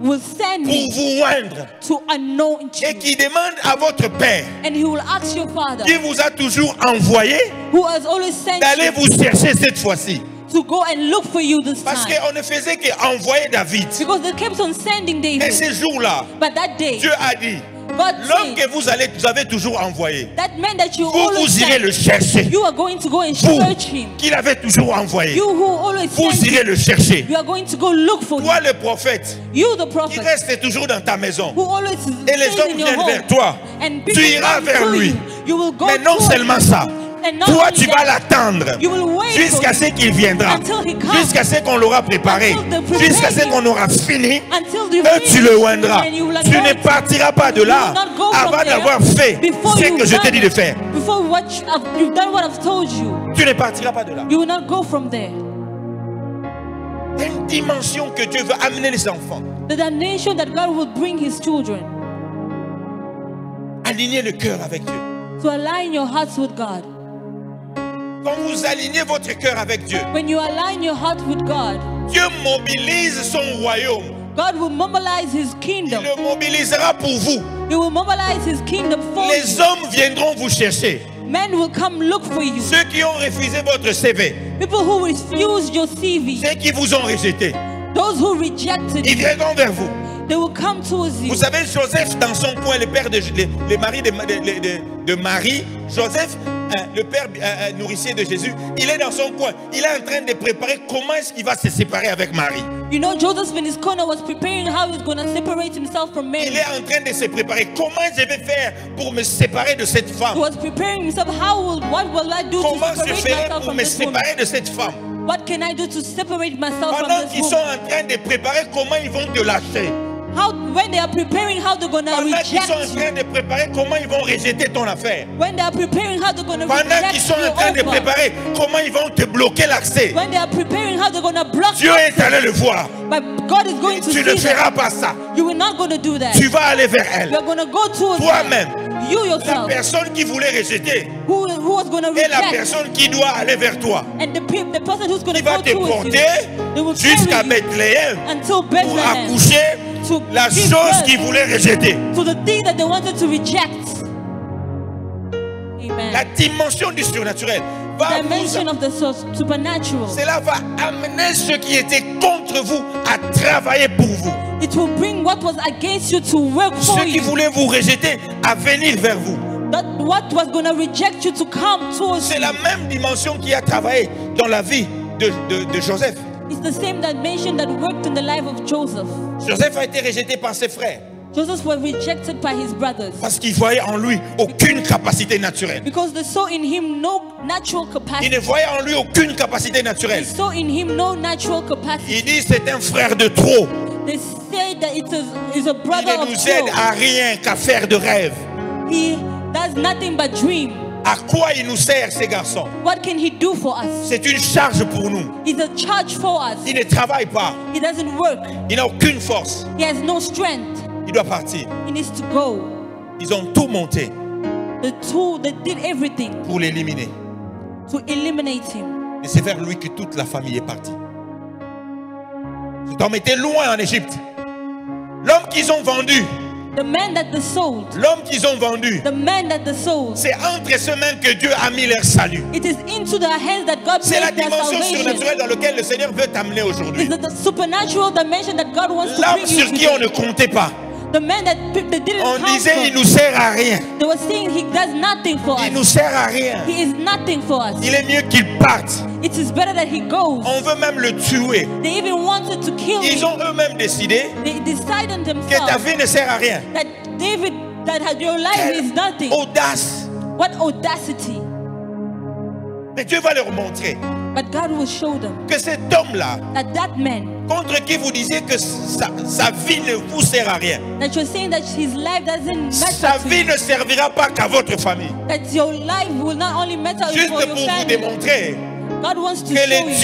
will send pour me vous oindre to anoint et you. qui demande à votre Père And he will ask your father, qui vous a toujours envoyé who has always sent d'aller you, vous chercher cette fois-ci. to go and look for you this Parce time. qu'on ne faisait qu'envoyer David. Because they kept on sending Mais David. ce jour-là, But that day, Dieu a dit, God l'homme said, que vous avez toujours envoyé, that man that you vous, always vous irez le send, chercher. you are going to go and Vous, search him. qu'il avait toujours envoyé, You who always vous send irez him, le chercher. you are going to go look for him. Toi, le prophète, You, the qui prophet, reste toujours dans ta maison, who always et les stays hommes in your viennent home, vers toi, and tu people iras come vers to lui. you, you will go Mais non to him. seulement ça, And not Toi, only tu vas that, l'attendre you will wait jusqu'à for ce qu'il viendra, until he comes, jusqu'à ce qu'on l'aura préparé, until they prepare jusqu'à ce him, qu'on aura fini. until you Et tu le oindras. and you will Tu ne anoint him. partiras pas de You là will not go from avant there d'avoir fait before ce you've que je t'ai done dit de faire. Before you've done what I've told you, Tu ne partiras pas de là. you will not go from there. Il y a une dimension que Dieu veut amener les enfants. The damnation that God will bring His children Alignez le cœur avec Dieu. to align your hearts with God. Quand vous alignez votre cœur avec Dieu, When you align your heart with God, Dieu mobilise son royaume. God will mobilize His Il kingdom. le mobilisera pour vous. He will mobilize His kingdom for Les you. hommes viendront vous chercher. Men will come look for you. Ceux qui ont refusé votre CV, People who refused your CV, ceux qui vous ont rejeté, those who rejected ils you, viendront vers vous. they will come towards you. Vous savez, Joseph, dans son coin, le père le mari de Marie, Joseph, le père nourricier de Jésus, il est dans son coin. Il est en train de préparer comment est-ce qu'il va se séparer avec Marie. You know, Joseph in his corner was preparing how he's going to separate himself from Il Mary. est en train de se préparer. Comment je vais faire pour me séparer de cette He femme? was preparing himself. What will I do to Comment je separate ferai myself pour from me this woman? séparer de cette femme? What can I do to separate myself from Pendant this qu'ils sont woman? en train de préparer comment ils vont te lâcher. When they are preparing how they're going to Pendant qu'ils reject sont en you. train de préparer comment ils vont rejeter ton affaire. When they are preparing how they're going to Pendant reject qu'ils sont en train de your offer. préparer comment ils vont te bloquer l'accès. When they are preparing how they're going to block Dieu est allé le voir. but God is going to Tu see ne that. feras pas ça. You will not going to do that. Tu vas aller vers elle. You're going to go towards Toi-même. her. You La yourself. personne qui voulait rejeter Who was going to est la reject. personne qui doit aller vers toi. And the person who's going Qui to va go te towards you. porter They will jusqu'à carry you Bethléem until pour Bethlehem. accoucher To la give chose birth qu'ils voulaient rejeter. to the thing that they wanted to reject. Amen. La dimension du surnaturel va Dimension vous, of the supernatural. cela va amener ceux qui étaient contre vous à travailler pour vous. It will bring what was against you to work for Ceux qui you. voulaient vous rejeter à venir vers vous. That what was going to reject you to come towards C'est you. la même dimension qui a travaillé dans la vie de Joseph. It's the same dimension that worked in the life of Joseph. Joseph a été rejeté par ses frères Joseph was rejected by his brothers parce qu'ils voyaient en lui aucune capacité naturelle. because they saw in him no natural Ils capacity. ne voyaient en lui aucune capacité They naturelle. saw in him no natural capacity. Ils disent c'est un frère de trop. They say that it's a Il brother ne of nous aide two. à rien qu'à faire de rêves. He does nothing but dream. À quoi il nous sert ces garçons? What can he do for us? C'est une charge pour nous. He's a charge for us. Il ne travaille pas. He doesn't work. Il n'a aucune force. He has no strength. Il doit partir. He needs to go. Ils ont tout monté They did everything pour l'éliminer. to eliminate him. Et c'est vers lui que toute la famille est partie. Cet homme était loin en Égypte. L'homme qu'ils ont vendu, The man that they sold, l'homme qu'ils ont vendu, the man that they sold, c'est entre ses mains que Dieu a mis leur salut. it is into their hands that God C'est la placed their dimension salvation. surnaturelle dans laquelle le Seigneur veut t'amener aujourd'hui. It's the supernatural dimension that God wants to L'homme bring you sur qui on ne today. comptait pas. The man that they didn't On count disait il for. nous sert à rien. They were saying he does nothing for Il nous us. sert à rien. He is nothing for us. Il est mieux qu'il parte. It is better that he goes. On veut même le tuer. They even wanted to kill Ils him. ont eux-mêmes décidé They decided que ta themselves vie ne sert à rien. that David, that had your life Quelle is nothing. audace. What audacity. Mais Dieu va leur montrer But God will show them que cet homme-là, that man contre qui vous disiez que sa vie ne vous sert à rien, that you're saying that his life doesn't sa matter to vie you, ne servira pas qu'à votre famille. that your life will not only matter Juste for pour your vous family. démontrer God wants to que show le you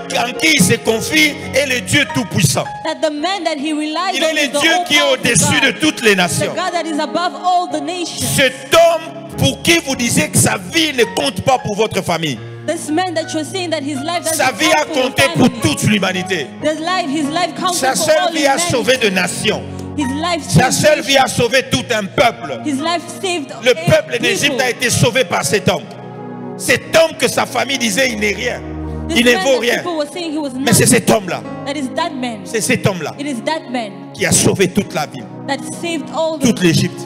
Dieu en qui il se confie est le Dieu tout-puissant. that the man that he relies Il on est is le the Dieu qui est all-powerful au-dessus de God. toutes les The nations. God that is above all the nations. Cet homme pour qui vous disiez que sa vie ne compte pas pour votre famille. This man that you're saying that his life doesn't Sa vie count a for your compté pour family. toute l'humanité. His life counted Sa for seule all vie a humanity. sauvé de nations. His life Sa saved seule vie a nations. sauvé tout un peuple. His life saved Le peuple d'Égypte people. a été sauvé par cet homme. Cet homme que sa famille disait il n'est rien. This Il ne man vaut that rien. people were saying he was Mais c'est nothing. cet homme-là. That is that man. C'est cet homme-là It is that man qui a sauvé toute la ville, that saved all toute l'Égypte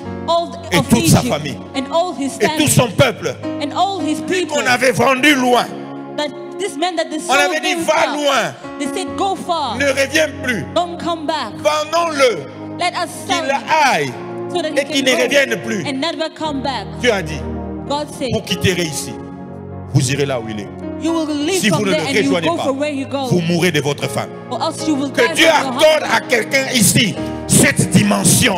et of toute sa Egypt famille. and all his Et tout family son peuple. and all his Lui people. qu'on avait vendu loin. That this man that they On sold avait dit very va far. loin, They said go far. ne reviens plus. Don't come back. Vendons-le, Let us sell qu'il him aille so that et he qu'il can ne go revienne plus. and never come back. Dieu a dit, God said, vous quitterez ici. vous irez là où il est. You will leave Si vous from ne le there and you will rejoignez go pas, from where he goes. vous mourrez de votre faim. Or else you will Que die Dieu from your accorde hunger. à quelqu'un ici cette dimension.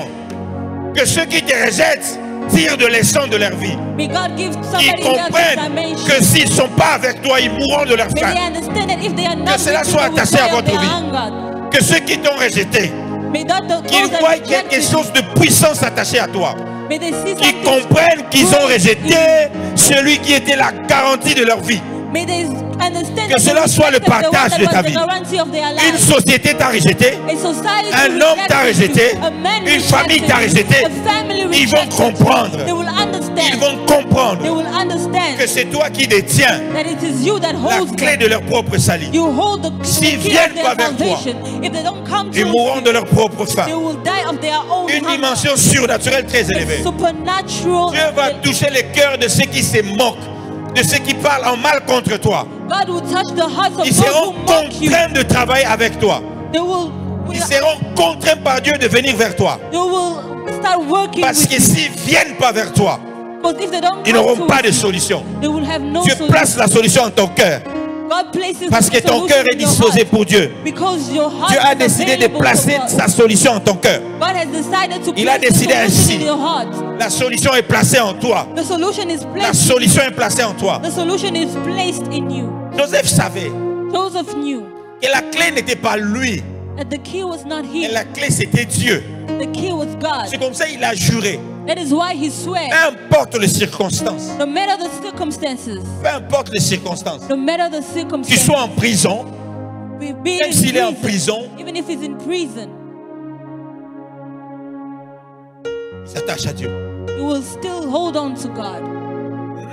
Que ceux qui te rejettent tirent de leçons de leur vie. May God give Ils somebody else comprennent dimension. que s'ils ne sont pas avec toi, ils mourront de leur May faim. they understand that if they are not cela with you, soit they will attaché à die of votre their vie. hunger. Que ceux qui t'ont rejeté, May that qu'ils those that voient quelque rejected you, chose de puissance attaché à toi. may they see Qu'ils something comprennent qu'ils ont great rejeté in- celui qui était la garantie de leur vie. May they understand Que that cela they soit le rejected the one partage that de was ta the vie. guarantee of their Une life. société t'a rejeté, A society un homme t'a rejected rejeté, you. A man une famille t'a rejected rejeté. you. A family Ils vont rejected you. comprendre. They will Ils understand. vont comprendre They will understand que c'est toi qui détiens that it is you that la holds clé them. de leur propre salut. You hold the S'ils key viennent of their pas vers toi, salvation. If they don't come to Ils mourront de leur propre faim. they will die of their own Une hunger. dimension surnaturelle très élevée. It's supernatural. Dieu va toucher les cœurs de ceux qui se moquent, de ceux qui parlent en mal contre toi. God will touch the hearts of Ils those seront who mock you. contraints de travailler avec toi. They will Ils seront contraints par Dieu de venir vers toi. they will start working Parce with que you. s'ils ne viennent pas vers toi, Because if they don't ils come n'auront to pas de you, solution. they will have no Dieu solution. place la solution en ton cœur. God places Parce que the ton cœur est solution in your disposé heart. pour Dieu. Because your heart Dieu a is décidé de available placer for God. sa solution en ton cœur. God has decided to Il a place the décidé solution ainsi. in your heart. La solution est placée en toi. The solution is La placed. solution est placée en toi. The solution is placed in you. Joseph savait Joseph knew que la clé n'était pas lui, that the key was not mais him. la clé c'était Dieu. The key was C'est God. comme ça qu'il a juré. That is why he Peu swear. importe les circonstances, No matter the circumstances. peu importe les circonstances, No matter the qu'il circumstances. soit en prison, Be même in s'il est en prison, prison, even if he's in prison, il s'attache à Dieu. you will still hold on to God.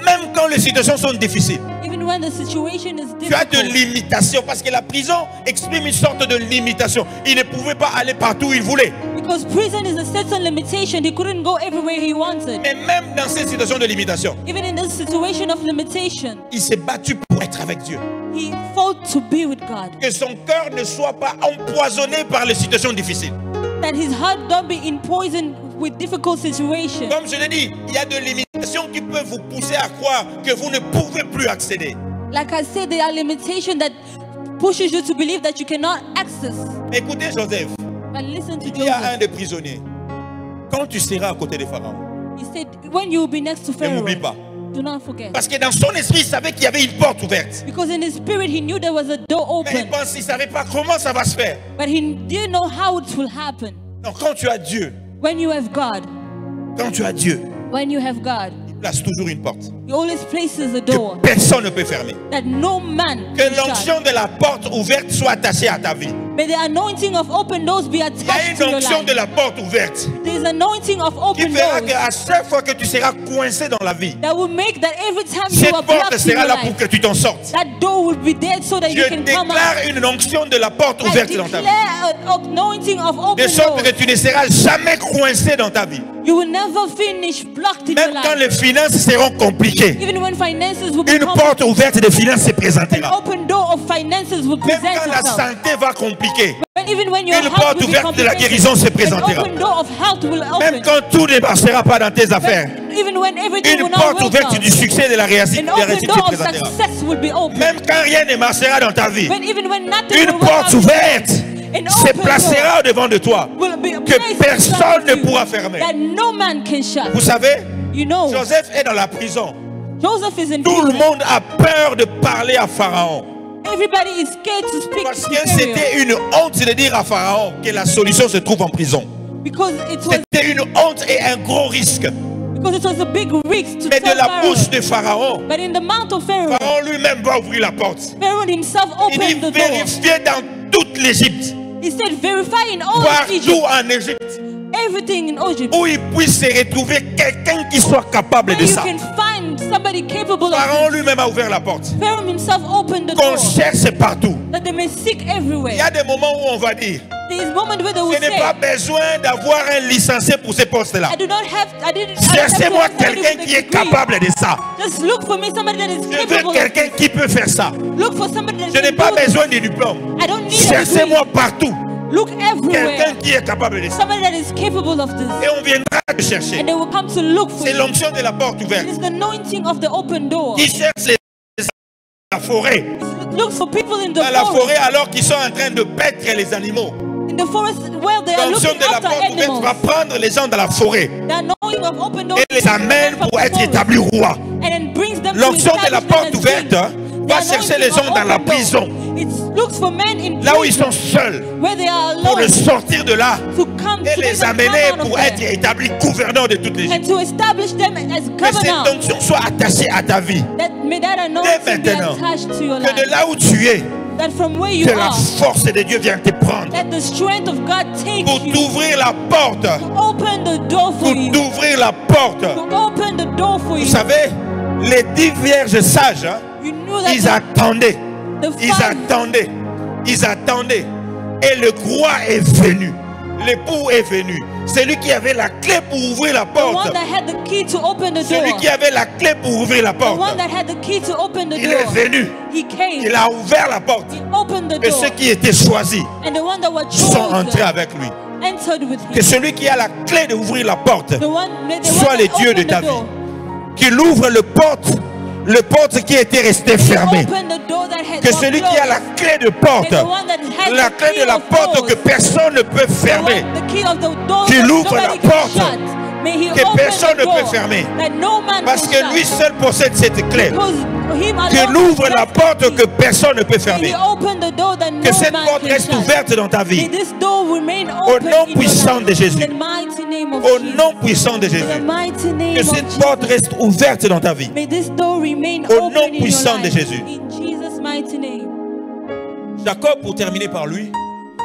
Même quand les situations sont difficiles, Even when the situation is tu as de difficult. limitations parce que la prison exprime une sorte de limitation. Il ne pouvait pas aller partout où il voulait. Because prison is a certain limitation. He couldn't go everywhere he wanted. Mais même dans ces situations de limitation, Even in this situation of limitation, il s'est battu pour être avec Dieu. he fought to be with God. Que son cœur ne soit pas empoisonné par les situations difficiles. That his heart don't be in poison with difficult situations. Comme je l'ai dit, il y a de limitations qui peuvent vous pousser à croire que vous ne pouvez plus accéder. Like I said, there are limitations that pushes you to believe that you cannot access. Écoutez Joseph, But listen to il y a un Joseph. des prisonniers. Quand tu seras à côté de Pharaon, He said, when you will be next to Pharaoh, m'oublie pas. do not forget. Parce que dans son esprit, il savait qu'il y avait une porte ouverte. Because in his spirit, he knew there was a door Mais il open. pense, il ne savait pas comment ça va se faire. But he didn't know how it will happen. Donc quand tu as Dieu, When you have God, quand tu as Dieu, when you have God, il place toujours une porte he always places a que door personne ne peut fermer. that no man Que can shut. l'onction de la porte ouverte soit attachée à ta vie. May the anointing of open doors be Il y a attached to une your onction life. de la porte ouverte There is anointing of qui open fera doors qu'à chaque fois que tu seras coincé dans la vie, that will make that every time you cette are porte blocked in sera your là pour life, que tu t'en sortes. that door will be there so that you Je can come out. déclare une onction de la porte I ouverte dans ta vie. declare an anointing of De open sorte que doors. tu ne seras jamais coincé dans ta vie. You will never finish blocked in your Même quand life. les finances seront compliquées, Even when finances will une become porte ouverte de finances se an présentera. open door of finances will Même present quand la itself. santé va compliquer, Even when your une health porte will be ouverte de la complicated, guérison se an présentera. open door of health will Même open. quand tout ne marchera pas dans tes affaires, Even when everything will une not porte work ouverte out, du succès et de la réussite an open se door of présentera. success will be open. Même quand rien ne marchera dans ta vie, Even when nothing une will work porte out, ouverte an se open placera au-devant de toi door will be que placed personne ne beside you pourra fermer. that no man can shut. Vous savez, You know, Joseph est dans la prison. Joseph is in Tout le prison. monde a peur de parler à Pharaon. Everybody is scared to speak Parce to que Pharaoh c'était une honte de dire à Pharaon que la solution se trouve en prison. because it was C'était une honte et un gros risque. a big risk to Mais de tell la Pharaoh. bouche de Pharaon, But in the mouth of Pharaoh, Pharaon lui-même va ouvrir la porte. Pharaoh himself Il dit opened the door. vérifiez dans toute l'Égypte, He said, verify in all of partout Egypt, en Égypte, everything in Egypt, où il puisse se retrouver quelqu'un qui soit capable where de you ça. can find somebody capable of Pharaon this. lui-même a ouvert la porte. Pharaoh himself opened the Qu'on door cherche partout. that they may seek Il y everywhere. a des moments où on va dire, There is moment where they will je n'ai pas say, besoin d'avoir un licencié pour ce poste-là. I don't have to Cherchez-moi have somebody quelqu'un with a qui est degree. capable de ça. Just look for me somebody that is Je capable veux of quelqu'un this. qui peut faire ça. Look for somebody that Je n'ai can pas do this. besoin de diplôme. I don't need a degree. Cherchez-moi partout Look quelqu'un everywhere. qui est capable de ça. Somebody that is capable of this. Et on viendra te chercher. And they will come to look for C'est you. l'onction de la porte It ouverte is the anointing of the open door qui cherche les la forêt. It looks for people in the Dans la forest. forêt alors qu'ils sont en train de paître les animaux. In the forest where they are L'onction looking de la after porte ouverte animals. va prendre les gens dans la forêt The anointing of open doors et les amène pour être établis rois. and then brings them to L'onction de la establish them porte as ouverte kings. va The chercher anointing les gens of dans la open doors. prison, It looks for men in là où ils prison, sont seuls, where they are pour alone, les sortir de là to come et to les them and amener come out pour of être there, établis gouverneurs de toutes les and to establish them as Que cette governors. onction soit attachée à ta vie. May that anointing be maintenant, attached to your Que de life. là où tu es, That from where you que la are, force de Dieu vienne te prendre that the strength of God takes pour you t'ouvrir la porte. to open the door for Pour you. t'ouvrir la porte. To open the door for Vous you. savez, les 10 vierges sages, hein, You knew that ils attendaient. the Ils five, attendaient. Ils attendaient. Et le roi est venu. L'époux est venu. Celui qui avait la clé pour ouvrir la the porte. one that had the key to open the Celui door, qui avait la clé pour ouvrir la the porte. one that had the key to open the Il est door, venu. he came, Il a ouvert la porte. he opened the Et door, ceux qui étaient choisis and the one that were sont entrés chosen avec lui. entered with Que him. celui qui a la clé d'ouvrir la porte, The one soit that le Dieu de opened ta the door, vie. Qu'il ouvre le porte qui était resté fermé. opened the door that had Que not celui qui a la closed. clé de porte, The one that had la the clé key de la of porte doors, que personne ne peut the fermer, one- the key of the door Qu'il that ouvre la nobody can porte shut. May he que open personne the ne peut door fermer. that no man parce can que lui shut. seul possède cette clé. Because him alone Qu'il ouvre la possesses porte the que key. personne ne peut May fermer. he open the door that Que no cette man porte can reste shut. ouverte dans ta May vie. this door remain Au open nom in your puissant life. de Jésus. In the mighty name of Au Jesus. nom puissant de In the Jésus. mighty name Que of cette Jesus. porte reste ouverte dans ta vie. May this door remain Au open nom in your puissant de life. Jésus. In Jesus' mighty name. Jacob, pour terminer par lui,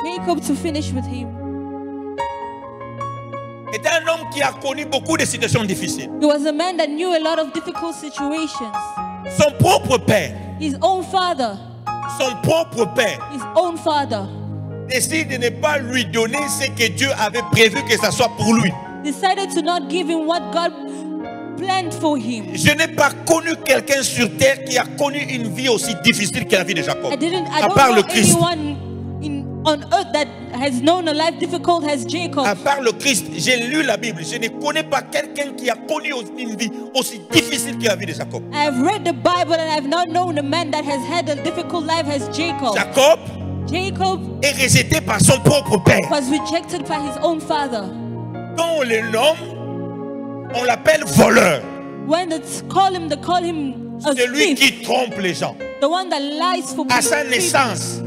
Jacob, to finish with him, était un homme qui a connu beaucoup de situations difficiles. he was a man that knew a lot of difficult situations. Son propre père, His own father, his own father, décide de ne pas lui donner ce que Dieu avait prévu que ça soit pour lui. decided to not give him what God planned for him. Je n'ai pas connu quelqu'un sur terre qui a connu une vie aussi difficile que la vie de Jacob. I À don't part know le Christ. anyone on earth that has known a life difficult as Jacob. À part le Christ, j'ai lu la Bible. Je ne connais pas quelqu'un qui a connu une vie aussi difficile que la vie de Jacob. I have read the Bible and I have not known a man that has had a difficult life as Jacob. Jacob Jacob est rejeté par son propre père. was rejected by his own father. Quand on le nomme, on l'appelle voleur. When they call him a Celui thief, qui trompe les gens. the one that lies for À sa people. naissance,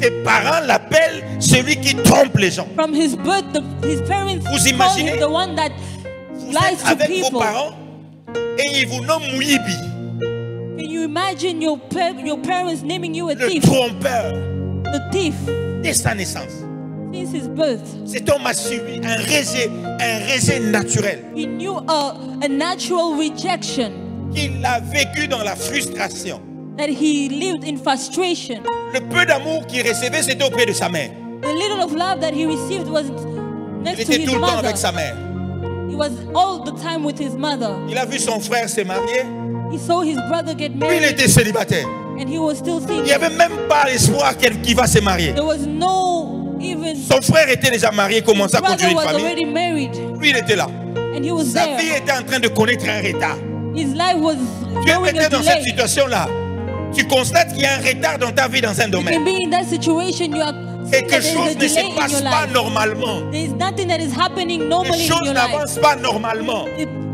ses parents l'appellent celui qui trompe les gens. From his birth, his parents Vous call imaginez? him the one that Vous lies êtes to avec vos people. parents et ils vous nomment Mouyibi, Can you imagine your parents naming you a le thief? trompeur, The thief, dès sa naissance. since his birth. Cet homme a subi un rejet naturel. He knew a natural rejection, Il a vécu dans la frustration. that he lived in frustration. Le peu d'amour qu'il recevait, c'était auprès de sa mère. The little of love that he received was Il next to était his tout le temps mother. avec sa mère. He was all the time with his mother. Il a vu son frère se marier. He saw his brother get Lui, il married était célibataire. and he was still Il n'y single. avait même pas l'espoir qu'il va se marier. There was no even Son frère était déjà marié, commençait à brother conduire une was famille. already married Lui, il était là. and he was Sa there. vie était en train de connaître un retard. His life was Tu es going a peut-être dans cette delay. situation-là. Tu constates qu'il y a un retard dans ta vie dans un You domaine. can be in that situation. You are Quelque that there is chose a ne se delay in passe your pas life. normalement. There is nothing that is happening normally Les in choses your life. n'avancent pas normalement.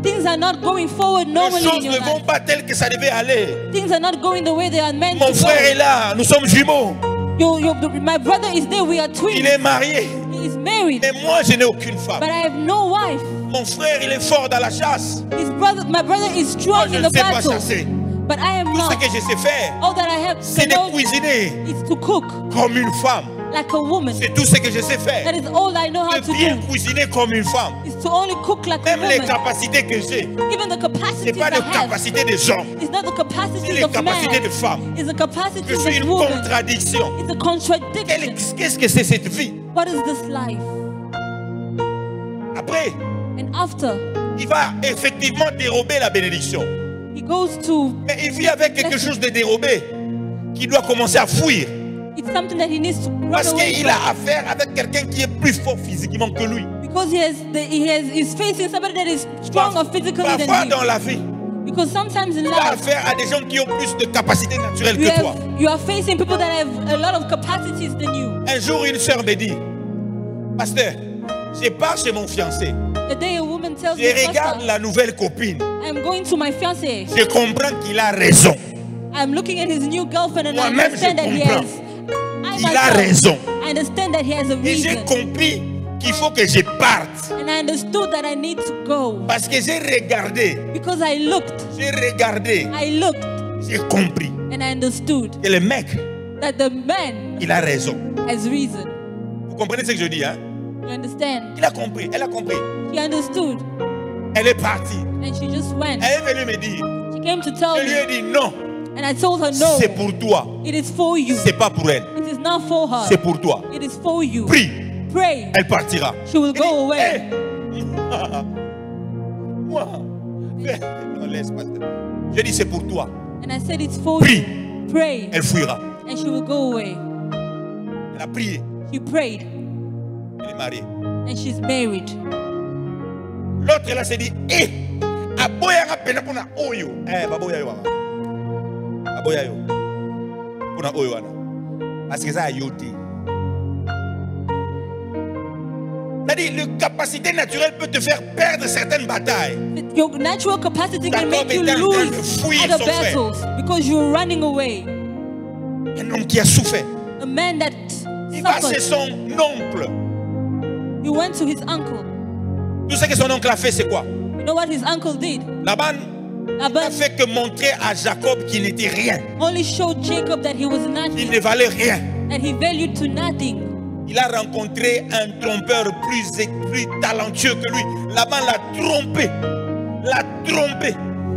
Things are not going forward Les normally choses in ne your vont life. pas telles que ça devait aller. Things are not going the way they are meant Mon to frère est go. là, nous sommes jumeaux. My brother is there. We are Il twins. est marié. He is married, Mais moi, je n'ai aucune femme. but I have no wife. Mon frère, il est fort dans la chasse. My brother is Moi, strong je in ne the sais pas battle, chasser. but I am Tout ce not. que je sais faire, All that I have c'est de to know cuisiner is to cook comme une femme. like a woman. C'est tout ce que je sais That faire. is all I know how De to bien do. cuisiner comme une femme. Is to only cook like a Même les woman. capacités que j'ai, Even the ce capacities n'est pas I les have capacités des hommes, is not the c'est capacities les of capacités de man. femmes. It's the Je capacities suis of une woman. contradiction. It's a contradiction. Qu'est-ce que c'est cette vie? What is this life? Après, And after, il va effectivement dérober la bénédiction. he goes to, Mais il vit avec quelque chose de dérobé qui doit commencer à fuir. it's something that he needs to run Parce away qu'il from. a affaire avec quelqu'un qui est plus fort physiquement que lui. Because he's facing somebody that is stronger physically than Parfois him. dans la vie, Because sometimes in Tu as life, affaire à des gens qui ont plus de capacités naturelles que toi. you are facing people that have a lot of capacities than you. Un jour, une sœur me dit, pasteur, je pars chez mon fiancé. The day a woman tells me, Je regarde Pastor, la nouvelle copine. I'm going to my fiancé. Je comprends qu'il a raison. I'm looking at his new girlfriend and I Moi-même, understand je that he comprends. has. Il a raison. I understand that he has a Et j'ai reason. compris qu'il faut que je parte. And I understood that I need to go. Parce que j'ai regardé, Because I looked, j'ai compris and I understood que le mec, that the man il a raison. has reason. Vous comprenez ce que je dis, hein? You understand? Il a compris, elle a compris. She understood. Elle est partie. And she just went. Elle est venue me dire, She came to tell je lui ai me. dit non, And I told her, no, c'est pour toi, it is for you. c'est pas pour elle, It is not for her. c'est pour toi. It is for you. Prie, Pray. elle partira. She will Il go dit, away. hey, moi, non, laisse pas. Je dis c'est pour toi. And I said, it's for Prie, you. Pray. elle fuira. And she will go away. Elle a prié, She prayed. elle est mariée. And she's married. L'autre là s'est dit, eh, aboyanga pena pona oyo. Eh, baboya yo wana. Baboya yo. Pona oyo wana. Parce que ça a yoté. C'est-à-dire, la capacité naturelle peut te faire perdre certaines batailles. Your natural capacity can Jacob make you était en train de lose fuir other son frère. battles because you're running away. Un homme qui a souffert. A man that Il va chez suffered. son oncle. He went to his uncle. Tout ce que son oncle a fait, c'est quoi? You know what his uncle did? Laban n'a Laban fait que montrer à Jacob qu'il n'était rien. only showed Jacob that he was Il nothing, ne valait rien. that he valued to nothing. Il a rencontré un trompeur plus talentueux que lui. Laban l'a trompé. L'a trompé.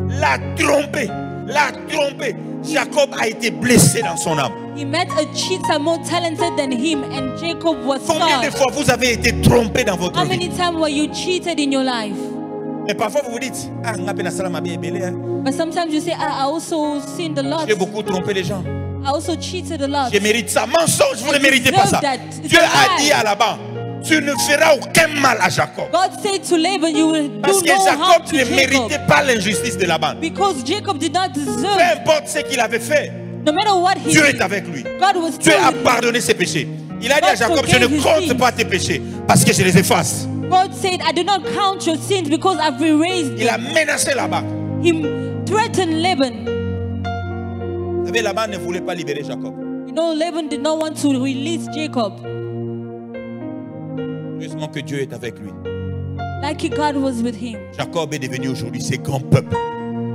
L'a trompé. L'a trompé. Jacob a été blessé dans son âme. He met a cheater more talented than him, and Jacob was Combien de scarred. fois vous avez été trompé dans votre How vie? many times were you cheated in your life? Mais parfois vous vous dites, ah, But sometimes you say, I also sinned a lot. j'ai beaucoup trompé les gens. I also cheated a lot. Je mérite ça. Mensonge, vous ne I méritez pas ça. deserve that. It's Dieu a a lie. dit à Laban, tu ne feras aucun mal à Jacob. God said to Laban, you will Parce do que no harm Jacob to ne Jacob. méritait pas l'injustice de Laban. Because Jacob did not Peu deserve, importe ce qu'il avait fait, no matter what he Dieu did, est avec lui. God was Dieu still a with him. pardonné ses péchés. Il a dit à God Jacob, je ne forgave his compte sins. pas tes péchés parce que je les efface. God said, I do not count your sins because I've erased Il a them. menacé Laban. He threatened Laban. Vous savez, Laban ne voulait pas libérer Jacob. You know, Laban did not want to release Jacob. Heureusement que Dieu est avec lui. Lucky God was with him. Jacob est devenu aujourd'hui ce grand peuple,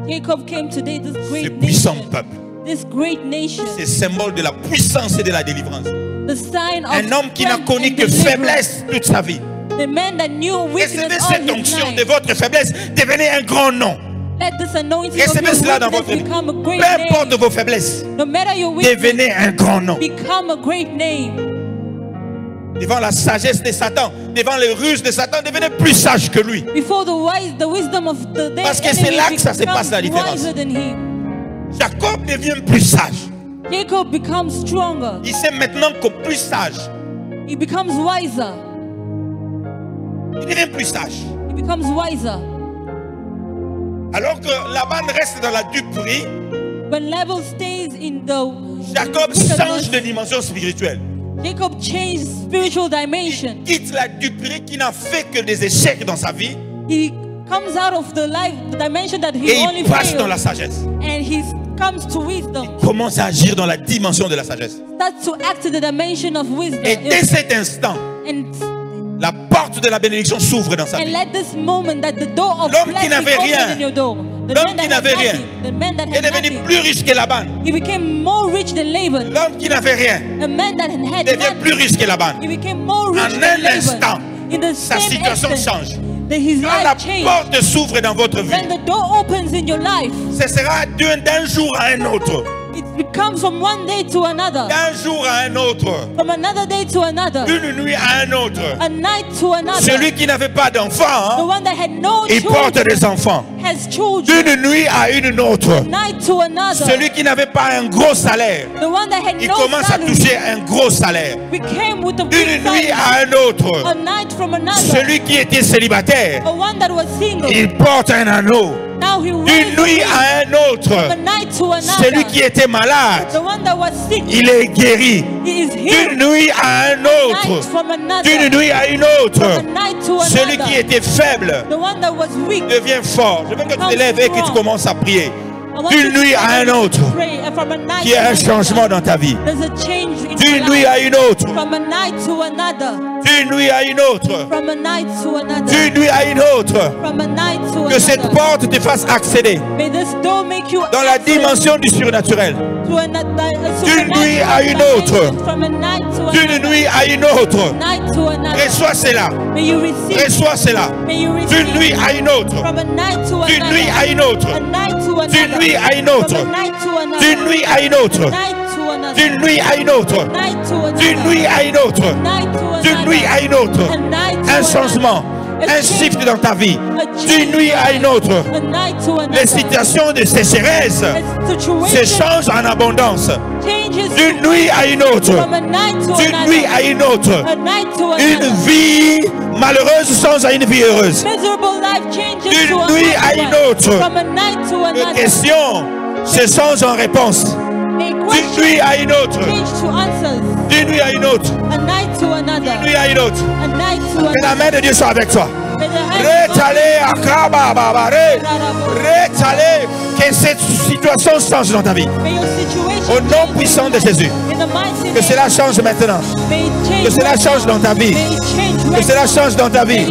Jacob came today, this ce great puissant nation. peuple. This great nation. C'est symbole de la puissance et de la délivrance. The sign of Un homme qui n'a strength connu and que deliverance. faiblesse toute sa vie. The man that knew Recevez weakness all cette his onction life. de votre faiblesse, devenez un grand nom. Let this anointing of Recevez your cela dans weakness votre vie. become a great Peu importe name. vos faiblesses, No matter your weakness, devenez un grand nom. become a great name. Devant la sagesse de Satan, devant les ruses de Satan, devenez plus sage que lui. Before the wisdom of the day, Parce que c'est là que ça se passe, la différence. wiser than him. Jacob devient plus sage. Jacob becomes stronger. Il sait maintenant qu'au plus sage, He becomes wiser. il devient plus sage. He becomes wiser. Alors que Laban reste dans la duperie, When Laban stays in the Jacob wickedness, change de dimension spirituelle. Jacob changed spiritual dimension. Il quitte la duperie qui n'a fait que des échecs dans sa vie He comes out of the life the dimension that he et only il passe dans failed, la sagesse. and he comes to wisdom. Commence à agir dans la dimension de la sagesse. Starts to act in the dimension of wisdom. Et dès cet instant, And la porte de la bénédiction s'ouvre dans sa And vie. let this moment that the door of L'homme qui blessing n'avait opened rien, in your door. The l'homme man that qui had n'avait rien, nothing, the man that est had devenu nothing, plus riche que Laban. he became more rich than Laban. L'homme qui n'avait rien A man that had devient plus nothing, riche que Laban. he became more rich En than un instant, Laban. In the sa same situation instant, change. that his Quand la life changed. porte s'ouvre dans votre vie, When the door opens in your life, ce sera d'un jour à un autre. it becomes from one day to another, D'un jour à un autre. from another day to another, D'une nuit à un autre. a night to another. Celui qui n'avait pas The d'enfant, one that had no il porte children des enfants. has children. D'une nuit à une autre. Night to another. Celui qui n'avait pas un gros salaire, The one that had il no commence à salary toucher un gros salaire. became with a D'une big nuit salary. à un autre. A night from another. Celui qui était célibataire, A one that was single il porte un anneau. Now he D'une rises nuit à un autre. from a night to another. Celui qui était malade, The one that was sick, il est guéri. he is D'une healed. nuit à un Night autre. from another. D'une nuit à une From autre. a night to Celui another. qui était faible The one that was weak. devient fort. Je veux que tu te lèves et que tu commences à prier. I want D'une you to nuit à un autre. pray, and from a night Qu'il y ait to un another, changement dans ta vie. there's a change in D'une your nuit life. à une autre. From a night to another. D'une nuit à une autre. From a night to another. D'une nuit à une autre. From a night to Que cette another. porte te fasse accéder May this door make you dans la access dimension du surnaturel. to another, D'une nuit à une autre. From a night to D'une another. nuit à une autre. Night to another. Reçois cela. May you receive. Reçois cela. May you receive. D'une nuit à une autre. From a night to D'une another. nuit à une autre. A night to another. D'une nuit à une autre. From a night to another. D'une nuit à une autre. Night to another. D'une nuit à une autre. Night to another. D'une nuit à une autre. Night to another. D'une nuit à une autre. A night to Un another. changement. A Un change. shift dans ta vie. A change. D'une nuit à une autre. A night to another. Les situations de sécheresse A se situation changent en abondance. changes D'une nuit à une autre. from a night to D'une another. nuit à une autre. A night to Une another. vie malheureuse change à une vie heureuse. Miserable life changes D'une to a nuit à happy une one. autre. From a night to Les another. questions se changent en réponses. A D'une question nuit à une autre. change to answers. D'une nuit à une autre. A night to D'une another. nuit à une autre. A night to Que la another. main de Dieu soit avec toi. May the hand of God Rétalé à Kabababare. Rétalé. Que cette situation change dans ta vie. May your situation Au nom puissant de Jésus. in the mighty Que name. cela change maintenant. May it change Que cela right change now. dans ta vie. May it change Que right cela now. change dans ta vie.